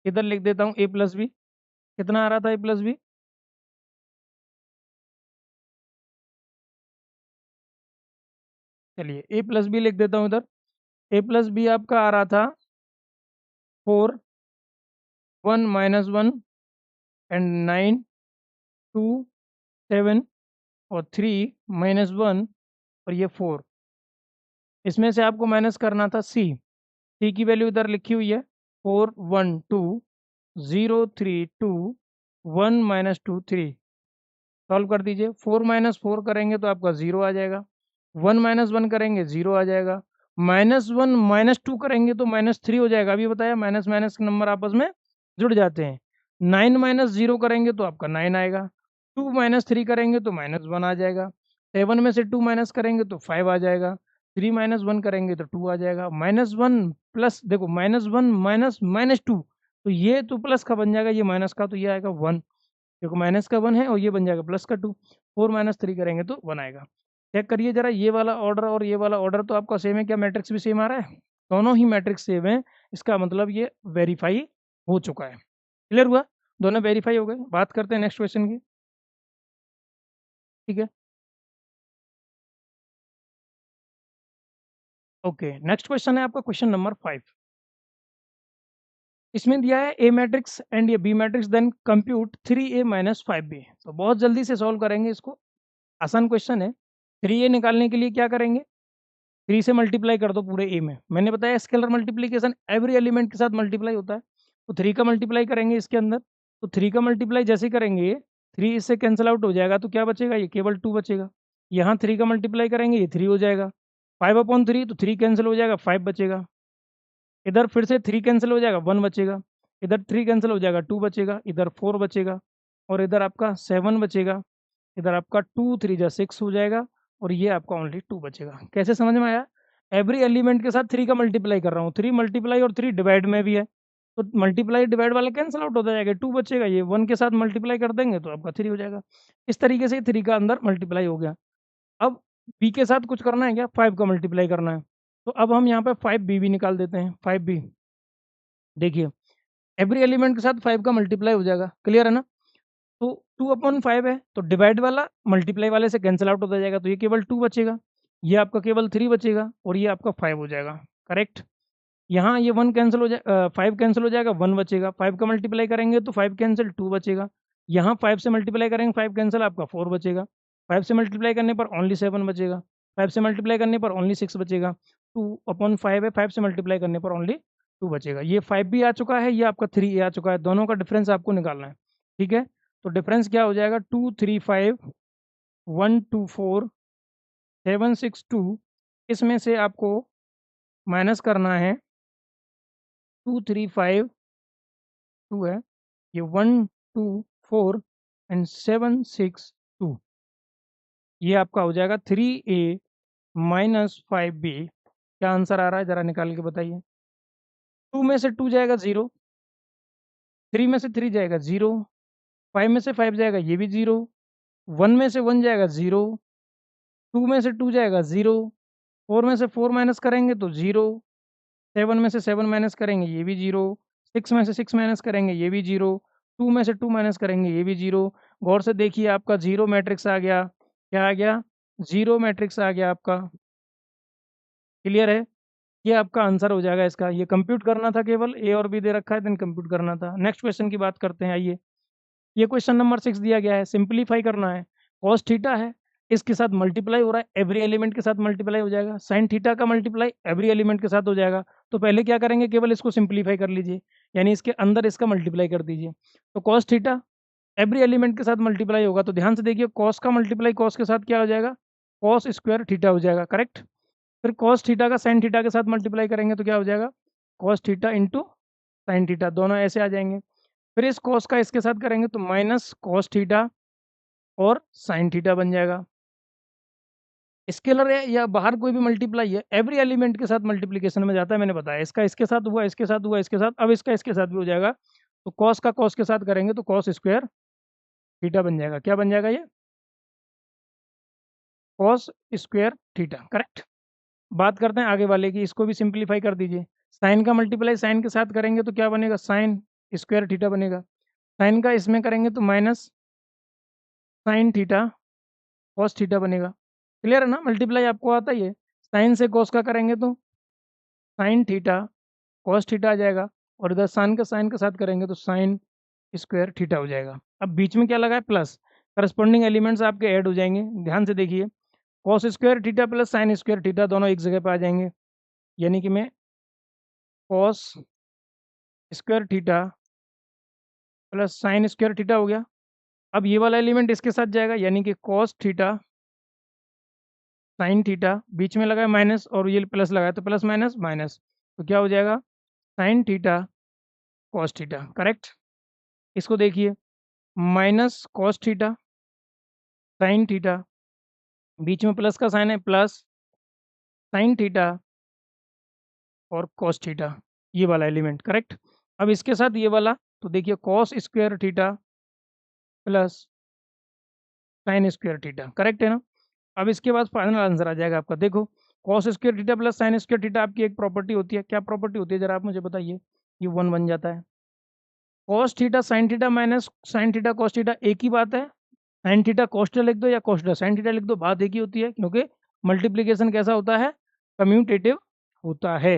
इधर लिख देता हूँ, ए प्लस बी कितना आ रहा था, ए प्लस बी, चलिए ए प्लस बी लिख देता हूँ इधर। ए प्लस बी आपका आ रहा था 4 1 - 1 एंड 9 2 7 और 3 -1 और ये 4। इसमें से आपको माइनस करना था सी की वैल्यू इधर लिखी हुई है 4 1 2 0 3 2 1 -2 3। सॉल्व कर दीजिए। 4 - 4 करेंगे तो आपका 0 आ जाएगा। 1 - 1 करेंगे 0 आ जाएगा। -1 -2 करेंगे तो -3 हो जाएगा। अभी बताया माइनस माइनस के नंबर आपस में जुड़ जाते हैं। 9 - 0 करेंगे तो आपका 9 आएगा। 2 - 3 करेंगे तो -1 आ जाएगा। 7 में से 2 माइनस करेंगे तो 5 आ जाएगा। 3 - 1 करेंगे तो 2 आ जाएगा। -1 प्लस देखो -1 माइनस -2 तो ये तो प्लस का बन जाएगा, ये माइनस का तो ये आएगा 1 क्योंकि माइनस का 1 है और ये बन जाएगा प्लस का 2। 4 - 3 करेंगे तो 1 आएगा। चेक करिए जरा, ये वाला ऑर्डर और ये वाला ऑर्डर तो आपका सेम है क्या? मैट्रिक्स भी सेम आ रहा है, दोनों ही मैट्रिक्स सेम है। इसका मतलब ये वेरीफाई हो चुका है। क्लियर हुआ? दोनों वेरीफाई हो गए। बात करते हैं नेक्स्ट क्वेश्चन की। ठीक है, ओके। नेक्स्ट क्वेश्चन है आपका क्वेश्चन नंबर 5। इसमें दिया है ए मैट्रिक्स एंड ये B matrix, then compute 3a - 5b। तो बहुत जल्दी से सॉल्व करेंगे इसको, आसान क्वेश्चन है। 3a निकालने के लिए क्या करेंगे? 3 से मल्टीप्लाई कर दो पूरे ए में। मैंने बताया स्केलर मल्टीप्लीकेशन एवरी एलिमेंट के साथ मल्टीप्लाई होता है। तो 3 का मल्टीप्लाई करेंगे इसके अंदर। तो 3 का मल्टीप्लाई जैसे ही करेंगे 3 इससे कैंसिल आउट हो जाएगा, तो क्या बचेगा? ये केवल 2 बचेगा। यहाँ 3 का मल्टीप्लाई करेंगे ये 3 हो जाएगा। 5/3 तो 3 कैंसिल हो जाएगा, 5 बचेगा। इधर फिर से 3 कैंसिल हो जाएगा, 1 बचेगा। इधर 3 कैंसिल हो जाएगा, 2 बचेगा। इधर 4 बचेगा और इधर आपका 7 बचेगा। इधर आपका 2 3 जा 6 हो जाएगा और ये आपका ओनली 2 बचेगा। कैसे समझ में आया? एवरी एलिमेंट के साथ 3 का मल्टीप्लाई कर रहा हूँ। 3 मल्टीप्लाई और 3 डिवाइड में भी है, तो मल्टीप्लाई डिवाइड वाला कैंसिल आउट होता जाएगा, 2 बचेगा। ये 1 के साथ मल्टीप्लाई कर देंगे तो आपका 3 हो जाएगा। इस तरीके से 3 का अंदर मल्टीप्लाई हो गया। अब बी के साथ कुछ करना है क्या? 5 का मल्टीप्लाई करना है। तो अब हम यहाँ पे 5b भी निकाल देते हैं। 5b देखिए, एवरी एलिमेंट के साथ 5 का मल्टीप्लाई हो जाएगा। क्लियर है ना? तो 2/5 है तो डिवाइड वाला मल्टीप्लाई वाले से कैंसिल आउट होता जाएगा, तो ये केवल 2 बचेगा। ये आपका केवल 3 बचेगा और ये आपका 5 हो जाएगा। करेक्ट। यहाँ ये 1 कैंसिल हो जाए 5 कैंसिल हो जाएगा, 1 बचेगा। 5 का मल्टीप्लाई करेंगे तो 5 कैंसिल 2 बचेगा। यहाँ 5 से मल्टीप्लाई करेंगे 5 कैंसिल आपका 4 बचेगा। 5 से मल्टीप्लाई करने पर ओनली 7 बचेगा। 5 से मल्टीप्लाई करने पर ओनली 6 बचेगा। 2/5 है, 5 से मल्टीप्लाई करने पर ओनली 2 बचेगा। ये 5 भी आ चुका है, ये आपका 3 आ चुका है। दोनों का डिफरेंस आपको निकालना है। ठीक है, तो डिफरेंस क्या हो जाएगा? 2 3 5 1 2 4 7 6 2। इसमें से आपको माइनस करना है 2 3 5 2 है, ये 1 2 4 एंड 7 6 2। ये आपका हो जाएगा 3a - 5b। क्या आंसर आ रहा है जरा निकाल के बताइए। 2 में से 2 जाएगा 0, 3 में से 3 जाएगा 0, 5 में से 5 जाएगा ये भी 0, 1 में से 1 जाएगा 0, 2 में से 2 जाएगा 0, 4 में से 4 माइनस करेंगे तो 0, 7 में से 7 माइनस करेंगे ये भी 0, 6 में से 6 माइनस करेंगे ये भी 0, 2 में से 2 माइनस करेंगे ये भी 0। गौर से देखिए आपका 0 मैट्रिक्स आ गया। क्या आ गया? 0 मैट्रिक्स आ गया आपका। क्लियर है? ये आपका आंसर हो जाएगा इसका। ये कंप्यूट करना था, केवल ए और बी दे रखा है, देन कंप्यूट करना था। नेक्स्ट क्वेश्चन की बात करते हैं। आइए, ये क्वेश्चन नंबर 6 दिया गया है, सिंप्लीफाई करना है। कॉस थीटा है, इसके साथ मल्टीप्लाई हो रहा है, एवरी एलिमेंट के साथ मल्टीप्लाई हो जाएगा। साइन थीटा का मल्टीप्लाई एवरी एलिमेंट के साथ हो जाएगा। तो पहले क्या करेंगे? केवल इसको सिंप्लीफाई कर लीजिए, यानी इसके अंदर इसका मल्टीप्लाई कर दीजिए। तो कॉस थीटा एवरी एलिमेंट के साथ मल्टीप्लाई होगा, तो ध्यान से देखिए, कॉस का मल्टीप्लाई कॉस के साथ क्या हो जाएगा? कॉस स्क्वायर थीटा हो जाएगा। करेक्ट। फिर कॉस थीटा का साइन थीटा के साथ मल्टीप्लाई करेंगे तो क्या हो जाएगा? Cos theta into sine theta, दोनों ऐसे आ जाएंगे। फिर इस कॉस का इसके साथ करेंगे तो माइनस कॉस थीटा और साइन थीटा बन जाएगा। स्केलर है या बाहर कोई भी मल्टीप्लाई है, एवरी एलिमेंट के साथ मल्टीप्लिकेशन में जाता है। मैंने बताया इसका इसके साथ हुआ, इसके साथ हुआ, इसके साथ, अब इसका इसके साथ भी हो जाएगा। तो कॉस का कॉस के साथ करेंगे तो कॉस स्क्वायर थीटा बन जाएगा। क्या बन जाएगा? ये कॉस स्क्वायर थीटा। करेक्ट। बात करते हैं आगे वाले की, इसको भी सिंप्लीफाई कर दीजिए। साइन का मल्टीप्लाई साइन के साथ करेंगे तो क्या बनेगा? साइन स्क्वायर थीटा बनेगा। साइन का इसमें करेंगे तो minus sign theta cos theta बनेगा। क्लियर है ना? मल्टीप्लाई आपको आता ही है। साइन से कॉस का करेंगे तो साइन थीटा कॉस थीटा आ जाएगा, और इधर साइन का साइन के साथ करेंगे तो साइन स्क्वायर थीटा हो जाएगा। अब बीच में क्या लगा है, प्लस, करस्पॉन्डिंग एलिमेंट्स आपके ऐड हो जाएंगे। ध्यान से देखिए, cos square theta plus sine square theta दोनों एक जगह पे आ जाएंगे, यानी कि मैं cos square theta plus sine square theta हो गया। अब ये वाला एलिमेंट इसके साथ जाएगा, यानी कि कॉस थीटा साइन थीटा, बीच में लगा है माइनस और ये प्लस लगा है तो प्लस माइनस माइनस, तो क्या हो जाएगा, sine theta cos theta. Correct. इसको देखिए, minus cos theta sine theta, बीच में प्लस का साइन है, प्लस साइन थीटा और कॉस थीटा, ये वाला एलिमेंट। करेक्ट। अब इसके साथ ये वाला, तो देखिए cos square theta plus sine square theta. Correct है ना। अब इसके बाद फाइनल आंसर आ जाएगा आपका। देखो, cos square theta plus sine square theta आपकी एक प्रॉपर्टी होती है, क्या प्रॉपर्टी होती है जरा आप मुझे बताइए। ये 1 बन जाता है। Cos theta sine theta minus sign theta cos theta एक ही बात है। साइन थीटा कॉस थीटा लिख दो या कॉस थीटा साइन थीटा लिख दो, बात एक ही होती है, क्योंकि मल्टीप्लीकेशन कैसा होता है, कम्यूटेटिव होता है।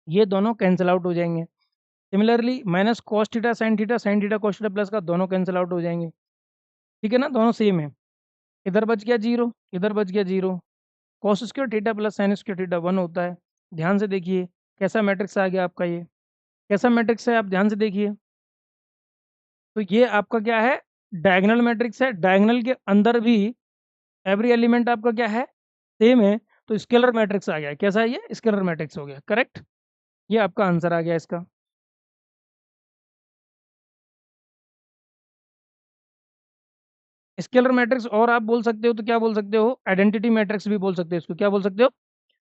ये दोनों कैंसिल आउट हो जाएंगे। Similarly minus cos theta sine theta cos theta plus का दोनों कैंसिल आउट हो जाएंगे। ठीक है ना, दोनों सेम है। इधर बच गया जीरो, इधर बच गया zero. Cos square theta plus sine square theta 1 होता है। ध्यान से देखिए कैसा मैट्रिक्स आ गया आपका, ये कैसा मैट्रिक्स है, आप ध्यान से देखिए। तो ये आपका क्या है, डायगोनल मैट्रिक्स है। डायगोनल के अंदर भी एवरी एलिमेंट आपका क्या है, सेम है। तो स्केलर मैट्रिक्स आ गया। कैसा है ये, स्केलर मैट्रिक्स हो गया। करेक्ट। ये आपका आंसर आ गया इसका। स्केलर मैट्रिक्स, और आप बोल सकते हो तो क्या बोल सकते हो, आइडेंटिटी मैट्रिक्स भी बोल सकते हो इसको। क्या बोल सकते हो,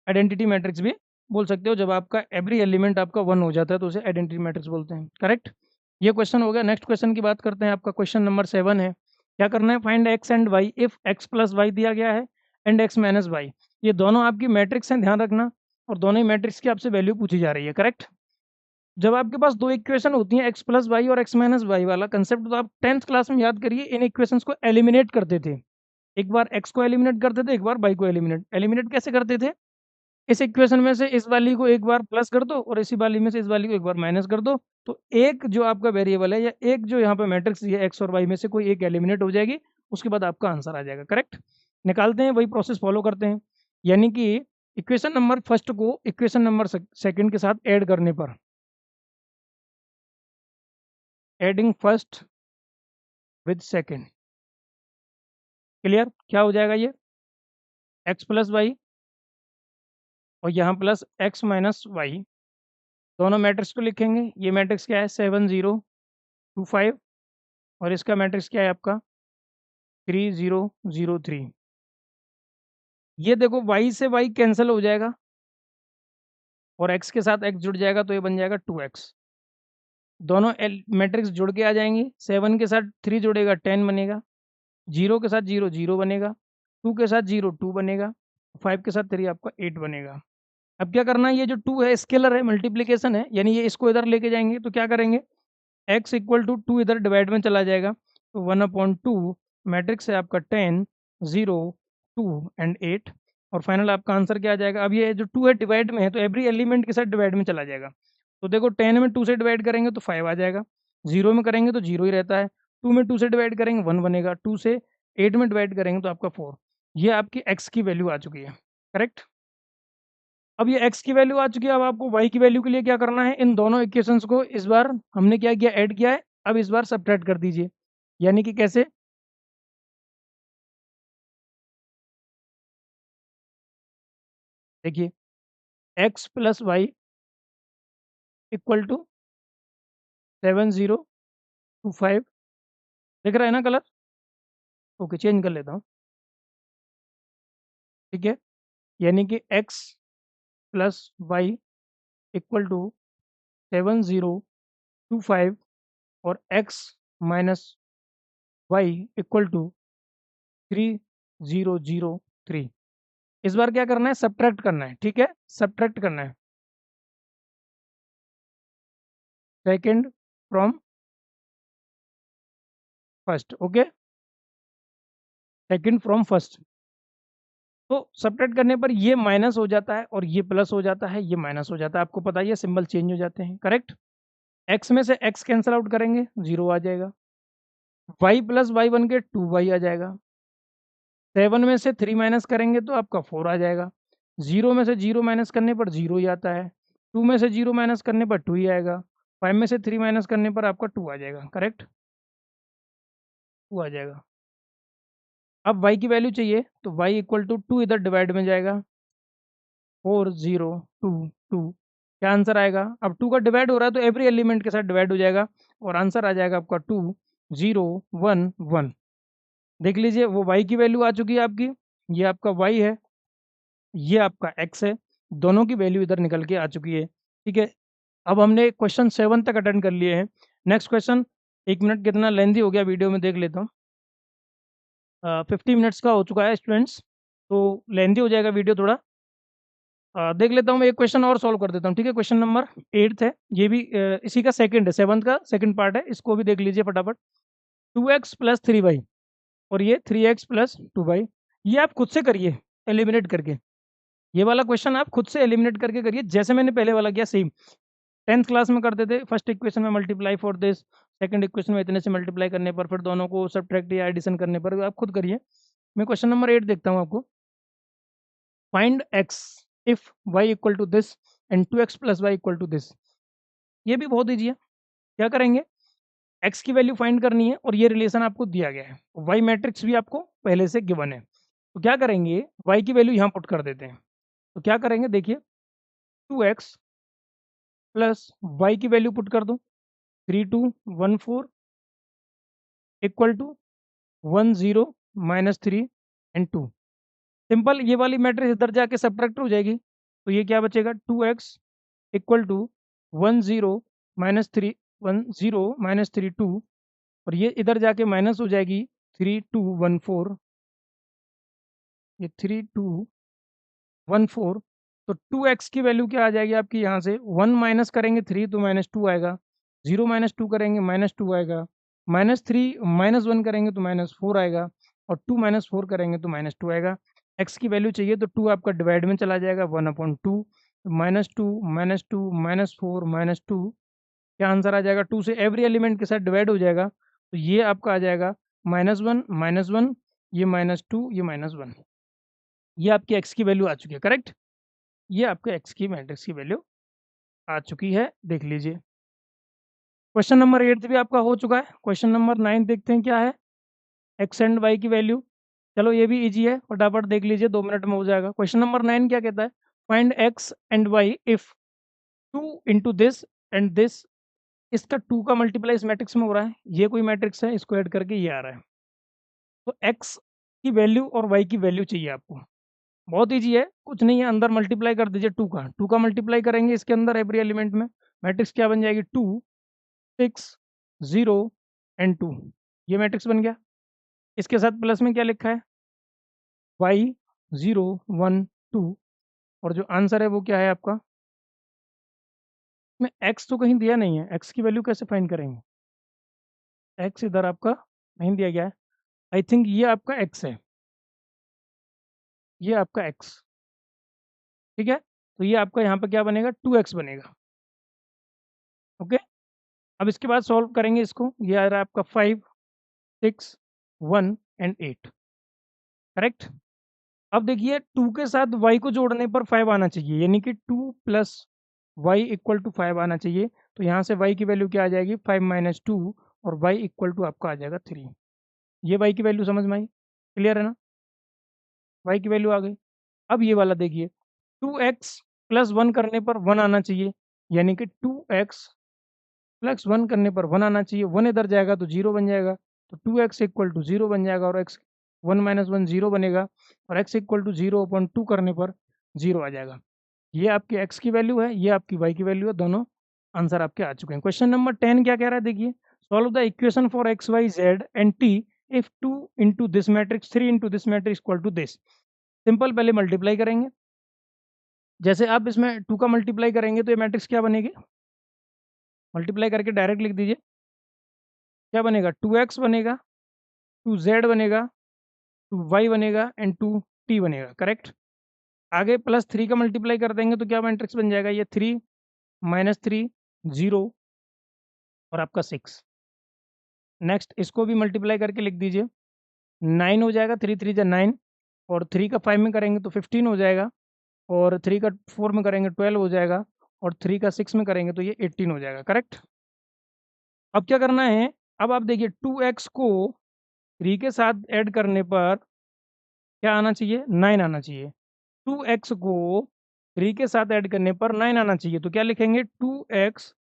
आइडेंटिटी मैट्रिक्स भी बोल सकते हो। जब आपका एवरी एलिमेंट आपका 1 हो जाता है तो उसे आइडेंटिटी मैट्रिक्स बोलते हैं। करेक्ट। ये क्वेश्चन हो गया। नेक्स्ट क्वेश्चन की बात करते हैं। आपका क्वेश्चन नंबर 7 है। क्या करना है, find x and y if x plus y दिया गया है एंड एक्स माइनस वाई। ये दोनों आपकी मैट्रिक्स हैं, ध्यान रखना, और दोनों ही मैट्रिक्स की आपसे वैल्यू पूछी जा रही है। करेक्ट। जब आपके पास दो इक्वेशन होती हैं, एक्स प्लस वाई और एक्स माइनस वाई वाला कंसेप्ट, तो आप 10th क्लास में याद करिए, इन इक्वेशंस को एलिमिनेट करते थे। एक बार एक्स को एलिमिनेट करते थे, एक बार वाई को एलिमिनेट। एलिमिनेट कैसे करते थे, इस इक्वेशन में से इस वाली को एक बार प्लस कर दो और इसी वाली में से इस वाली को एक बार माइनस कर दो, तो एक जो आपका वेरिएबल है या एक जो यहाँ पे मैट्रिक्स ये एक्स और वाई में से कोई एक एलिमिनेट हो जाएगी। उसके बाद आपका आंसर आ जाएगा। करेक्ट। निकालते हैं, वही प्रोसेस फॉलो करते हैं। यानी कि इक्वेशन नंबर फर्स्ट को इक्वेशन नंबर सेकंड के साथ ऐड करने पर, adding first with second, clear, क्या हो जाएगा ये, एक्स प्लस वाई और यहाँ प्लस एक्स माइनस वाई। दोनों मैट्रिक्स को लिखेंगे। ये मैट्रिक्स क्या है, 7 0 2 5, और इसका मैट्रिक्स क्या है आपका 3 0 0 3। ये देखो y से y कैंसिल हो जाएगा और x के साथ x जुड़ जाएगा, तो ये बन जाएगा 2x। दोनों मैट्रिक्स जुड़ के आ जाएंगे। 7 के साथ 3 जुड़ेगा 10 बनेगा, 0 के साथ 0 0 बनेगा, 2 के साथ 0 2 बनेगा, 5 के साथ 3 आपका 8 बनेगा। अब क्या करना है, ये जो 2 है स्केलर है, मल्टीप्लीकेशन है, यानी ये इसको इधर लेके जाएंगे, तो क्या करेंगे, x इक्वल टू 2 इधर डिवाइड में चला जाएगा, तो 1/2 मैट्रिक्स है आपका 10 0 2 एंड 8। और फाइनल आपका आंसर क्या आ जाएगा। अब ये जो 2 है डिवाइड में है, तो एवरी एलिमेंट के साथ डिवाइड में चला जाएगा। तो देखो 10 में 2 से डिवाइड करेंगे तो 5 आ जाएगा, 0 में करेंगे तो 0 ही रहता है, 2 में 2 से डिवाइड करेंगे 1 बनेगा, 2 से 8 में डिवाइड करेंगे तो आपका 4। ये आपकी x की वैल्यू आ चुकी है। करेक्ट। अब ये x की वैल्यू आ चुकी है। अब आपको y की वैल्यू के लिए क्या करना है, इन दोनों इक्वेशंस को इस बार हमने क्या किया, ऐड किया है। अब इस बार सब्ट्रैक्ट कर दीजिए। यानी कि कैसे, देखिए x plus y equal to 7 0 2 5। दिख रहा है ना कलर, ओके चेंज कर लेता हूँ। ठीक है, यानी कि x plus y equal to 7 0 2 5 और x minus y equal to 3 0 0 3। इस बार क्या करना है, सब्ट्रैक्ट करना है। ठीक है, सब्ट्रैक्ट करना है second from first. Okay, second from first. तो सब्ट्रैक्ट करने पर ये माइनस हो जाता है और ये प्लस हो जाता है, ये माइनस हो जाता है। आपको पता ही है, सिंबल चेंज हो जाते हैं। करेक्ट। एक्स में से एक्स कैंसिल आउट करेंगे, 0 आ जाएगा। वाई प्लस वाई बन के 2y आ जाएगा। 7 में से 3 माइनस करेंगे तो आपका 4 आ जाएगा। 0 में से 0 माइनस करने पर 0 ही आता है। 2 में से 0 माइनस करने पर 2 ही आएगा। 5 में से 3 माइनस करने पर आपका 2 आ जाएगा, करेक्ट, 2 आ जाएगा। अब y की वैल्यू चाहिए तो y इक्वल टू 2 इधर डिवाइड में जाएगा, 4 0 2 2, क्या आंसर आएगा? अब 2 का डिवाइड हो रहा है तो एवरी एलिमेंट के साथ डिवाइड हो जाएगा और आंसर आ जाएगा आपका 2 0 1 1। देख लीजिए वो y की वैल्यू आ चुकी है आपकी, ये आपका y है, ये आपका x है, दोनों की वैल्यू इधर निकल के आ चुकी है। ठीक है, अब हमने क्वेश्चन 7 तक अटेंड कर लिए हैं। नेक्स्ट क्वेश्चन, 1 मिनट कितना लेंदी हो गया वीडियो में, देख लेता हूँ। 50 मिनट्स का हो चुका है स्टूडेंट्स, तो लेंदी हो जाएगा वीडियो थोड़ा। देख लेता हूँ मैं, एक क्वेश्चन और सॉल्व कर देता हूँ। ठीक है, क्वेश्चन नंबर 8 है, ये भी इसी का सेकंड है, 7th का सेकंड पार्ट है, इसको भी देख लीजिए फटाफट। 2x प्लस 3y और ये 3x प्लस 2y, ये आप खुद से करिए एलिमिनेट करके। ये वाला क्वेश्चन आप खुद से एलिमिनेट करके करिए, जैसे मैंने पहले वाला किया सेम। 10th क्लास में करते थे, फर्स्ट इक्वेशन में multiply for this, second equation में इतने से मल्टीप्लाई करने पर, फिर दोनों को सब्ट्रैक्ट या एडिशन करने पर, आप खुद करिए। मैं क्वेश्चन नंबर 8 देखता हूँ आपको। Find x if y equal to this and 2x plus y equal to this. ये भी बहुत ईजी है। क्या करेंगे, x की वैल्यू फाइंड करनी है और ये रिलेशन आपको दिया गया है, y मैट्रिक्स भी आपको पहले से गिवन है। तो क्या करेंगे, y की वैल्यू यहाँ पुट कर देते हैं। तो क्या करेंगे देखिए, 2x प्लस वाई की वैल्यू पुट कर दो, 3 2 1 4 equal to 1 0 minus 3 and 2। Simple, ये वाली मैट्रिक्स इधर जाके सब्ट्रैक्ट हो जाएगी, तो ये क्या बचेगा, 2x equal to 1 0 minus 3 1 0 minus 3 2, और ये इधर जाके माइनस हो जाएगी 3 2 1 4, ये 3 2 1 4। तो 2x की वैल्यू क्या आ जाएगी आपकी, यहाँ से 1 माइनस करेंगे 3 तो माइनस 2 आएगा, 0 माइनस 2 करेंगे माइनस 2 आएगा, माइनस 3 माइनस 1 करेंगे तो माइनस 4 आएगा, और 2 माइनस 4 करेंगे तो माइनस 2 आएगा। x की वैल्यू चाहिए तो 2 आपका डिवाइड में चला जाएगा, 1/2, माइनस 2 माइनस 2 माइनस 4 माइनस 2, क्या आंसर आ जाएगा, 2 से एवरी एलिमेंट के साथ डिवाइड हो जाएगा, तो ये आपका आ जाएगा -1, ये -2, ये -1। ये आपकी x की वैल्यू आ चुकी है, करेक्ट। ये आपके x की मैट्रिक्स की वैल्यू आ चुकी है, देख लीजिए। क्वेश्चन नंबर 8 भी आपका हो चुका है। क्वेश्चन नंबर 9 देखते हैं क्या है, x एंड y की वैल्यू। चलो ये भी इजी है, फटाफट देख लीजिए, 2 मिनट में हो जाएगा। क्वेश्चन नंबर 9 क्या कहता है, find x and y if 2 into this and this. इसका 2 का मल्टीप्लाई इस मैट्रिक्स में हो रहा है, ये कोई मैट्रिक्स है, इसको ऐड करके ये आ रहा है। तो x की वैल्यू और y की वैल्यू चाहिए आपको। बहुत ईजी है, कुछ नहीं है, अंदर मल्टीप्लाई कर दीजिए 2 का मल्टीप्लाई करेंगे इसके अंदर एवरी एलिमेंट में, मैट्रिक्स क्या बन जाएगी, 2 6 0 एंड 2, ये मैट्रिक्स बन गया। इसके साथ प्लस में क्या लिखा है, y 0 1 2, और जो आंसर है वो क्या है आपका, में x तो कहीं दिया नहीं है, x की वैल्यू कैसे फाइंड करेंगे, x इधर आपका नहीं दिया गया है। आई थिंक ये आपका x है, ये आपका x, ठीक है। तो ये आपका यहाँ पे क्या बनेगा, 2x बनेगा, ओके। अब इसके बाद सॉल्व करेंगे इसको, ये आ रहा है आपका 5 6 1 एंड 8, करेक्ट। अब देखिए 2 के साथ y को जोड़ने पर 5 आना चाहिए, यानी कि 2 प्लस वाई इक्वल टू 5 आना चाहिए। तो यहाँ से y की वैल्यू क्या आ जाएगी, 5 माइनस 2, और y इक्वल टू आपका आ जाएगा 3। ये y की वैल्यू समझ में आई, क्लियर है ना, y की वैल्यू आ गई। अब ये वाला देखिए, 2x प्लस 1 करने पर 1 आना चाहिए, यानी कि 2x प्लस 1 करने पर 1 आना चाहिए, 1 इधर जाएगा तो 0 बन जाएगा, तो 2x इक्वल टू 0 बन जाएगा, और x 1 माइनस 1 0 बनेगा, और x इक्वल टू 0/2 करने पर 0 आ जाएगा। ये आपकी x की वैल्यू है, ये आपकी y की वैल्यू है, दोनों आंसर आपके आ चुके हैं। क्वेश्चन नंबर 10 क्या कह रहा है देखिए, solve the equation for x y z and t if 2 into this matrix 3 into this matrix equal to this. Simple, पहले मल्टीप्लाई करेंगे, जैसे आप इसमें 2 का मल्टीप्लाई करेंगे तो ये मैट्रिक्स क्या बनेगी, मल्टीप्लाई करके डायरेक्ट लिख दीजिए, क्या बनेगा, 2x बनेगा, 2z बनेगा, 2y बनेगा एंड 2t बनेगा, करेक्ट। आगे प्लस 3 का मल्टीप्लाई कर देंगे तो क्या मैट्रिक्स बन जाएगा, ये 3 -3 0 और आपका 6। नेक्स्ट इसको भी मल्टीप्लाई करके लिख दीजिए, 9 हो जाएगा, 3 3 जा 9, और 3 का 5 में करेंगे तो 15 हो जाएगा, और 3 का 4 में करेंगे 12 हो जाएगा, और 3 का 6 में करेंगे तो ये 18 हो जाएगा, करेक्ट। अब क्या करना है, अब आप देखिए 2x को 3 के साथ ऐड करने पर क्या आना चाहिए, 9 आना चाहिए। 2x को 3 के साथ ऐड करने पर 9 आना चाहिए, तो क्या लिखेंगे, 2x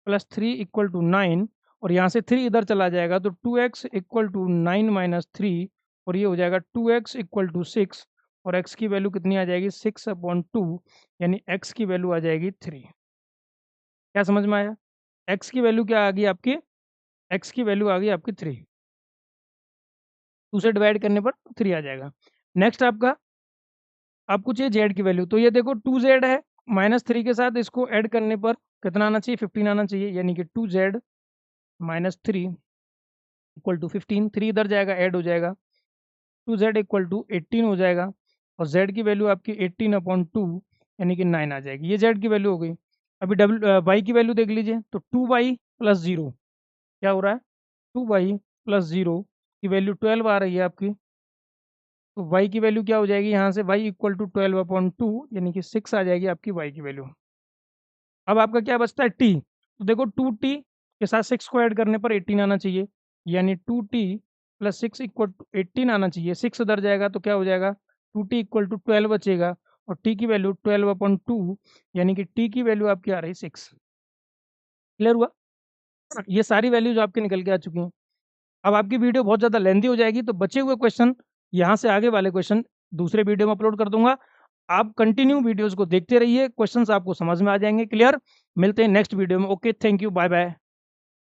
प्लस 3 इक्वल टू 9, और यहाँ से 3 इधर चला जाएगा तो 2x इक्वल टू 9 माइनस 3, और ये हो जाएगा 2x इक्वल टू 6, और x की वैल्यू कितनी आ जाएगी, 6/2, यानी x की वैल्यू आ जाएगी 3। क्या समझ में आया, x की वैल्यू क्या आ गई आपकी, x की वैल्यू आ गई आपकी 3, 2 से डिवाइड करने पर 3 आ जाएगा। नेक्स्ट आपको चाहिए z की वैल्यू, तो ये देखो 2z है, -3 के साथ इसको ऐड करने पर कितना आना चाहिए, 15 आना चाहिए, यानी कि 2z माइनस 3 इक्वल टू 15, 3 इधर जाएगा ऐड हो जाएगा, 2z इक्वल टू 18 हो जाएगा, और z की वैल्यू आपकी 18/2 यानी कि 9 आ जाएगी, ये z की वैल्यू हो गई। अभी y की वैल्यू देख लीजिए, तो 2y प्लस 0 क्या हो रहा है, 2y प्लस 0 की वैल्यू 12 आ रही है आपकी, तो y की वैल्यू क्या हो जाएगी, यहाँ से y इक्वल टू 12/2 यानी कि 6 आ जाएगी आपकी y की वैल्यू। अब आपका क्या बचता है, t, तो देखो 2t के साथ 6 को ऐड करने पर 18 आना चाहिए, यानी 2t प्लस 6 इक्वल टू 18 आना चाहिए, 6 उधर जाएगा तो क्या हो जाएगा, 2t इक्वल टू 12 बचेगा, और t की वैल्यू 12/2 यानी कि t की वैल्यू आपकी आ रही 6। क्लियर हुआ, ये सारी वैल्यूज आपके निकल के आ चुकी हैं। अब आपकी वीडियो बहुत ज़्यादा लेंथी हो जाएगी, तो बचे हुए क्वेश्चन यहाँ से आगे वाले क्वेश्चन दूसरे वीडियो में अपलोड कर दूंगा, आप कंटिन्यू वीडियोस को देखते रहिए, क्वेश्चंस आपको समझ में आ जाएंगे। क्लियर, मिलते हैं नेक्स्ट वीडियो में। Okay, thank you, bye bye.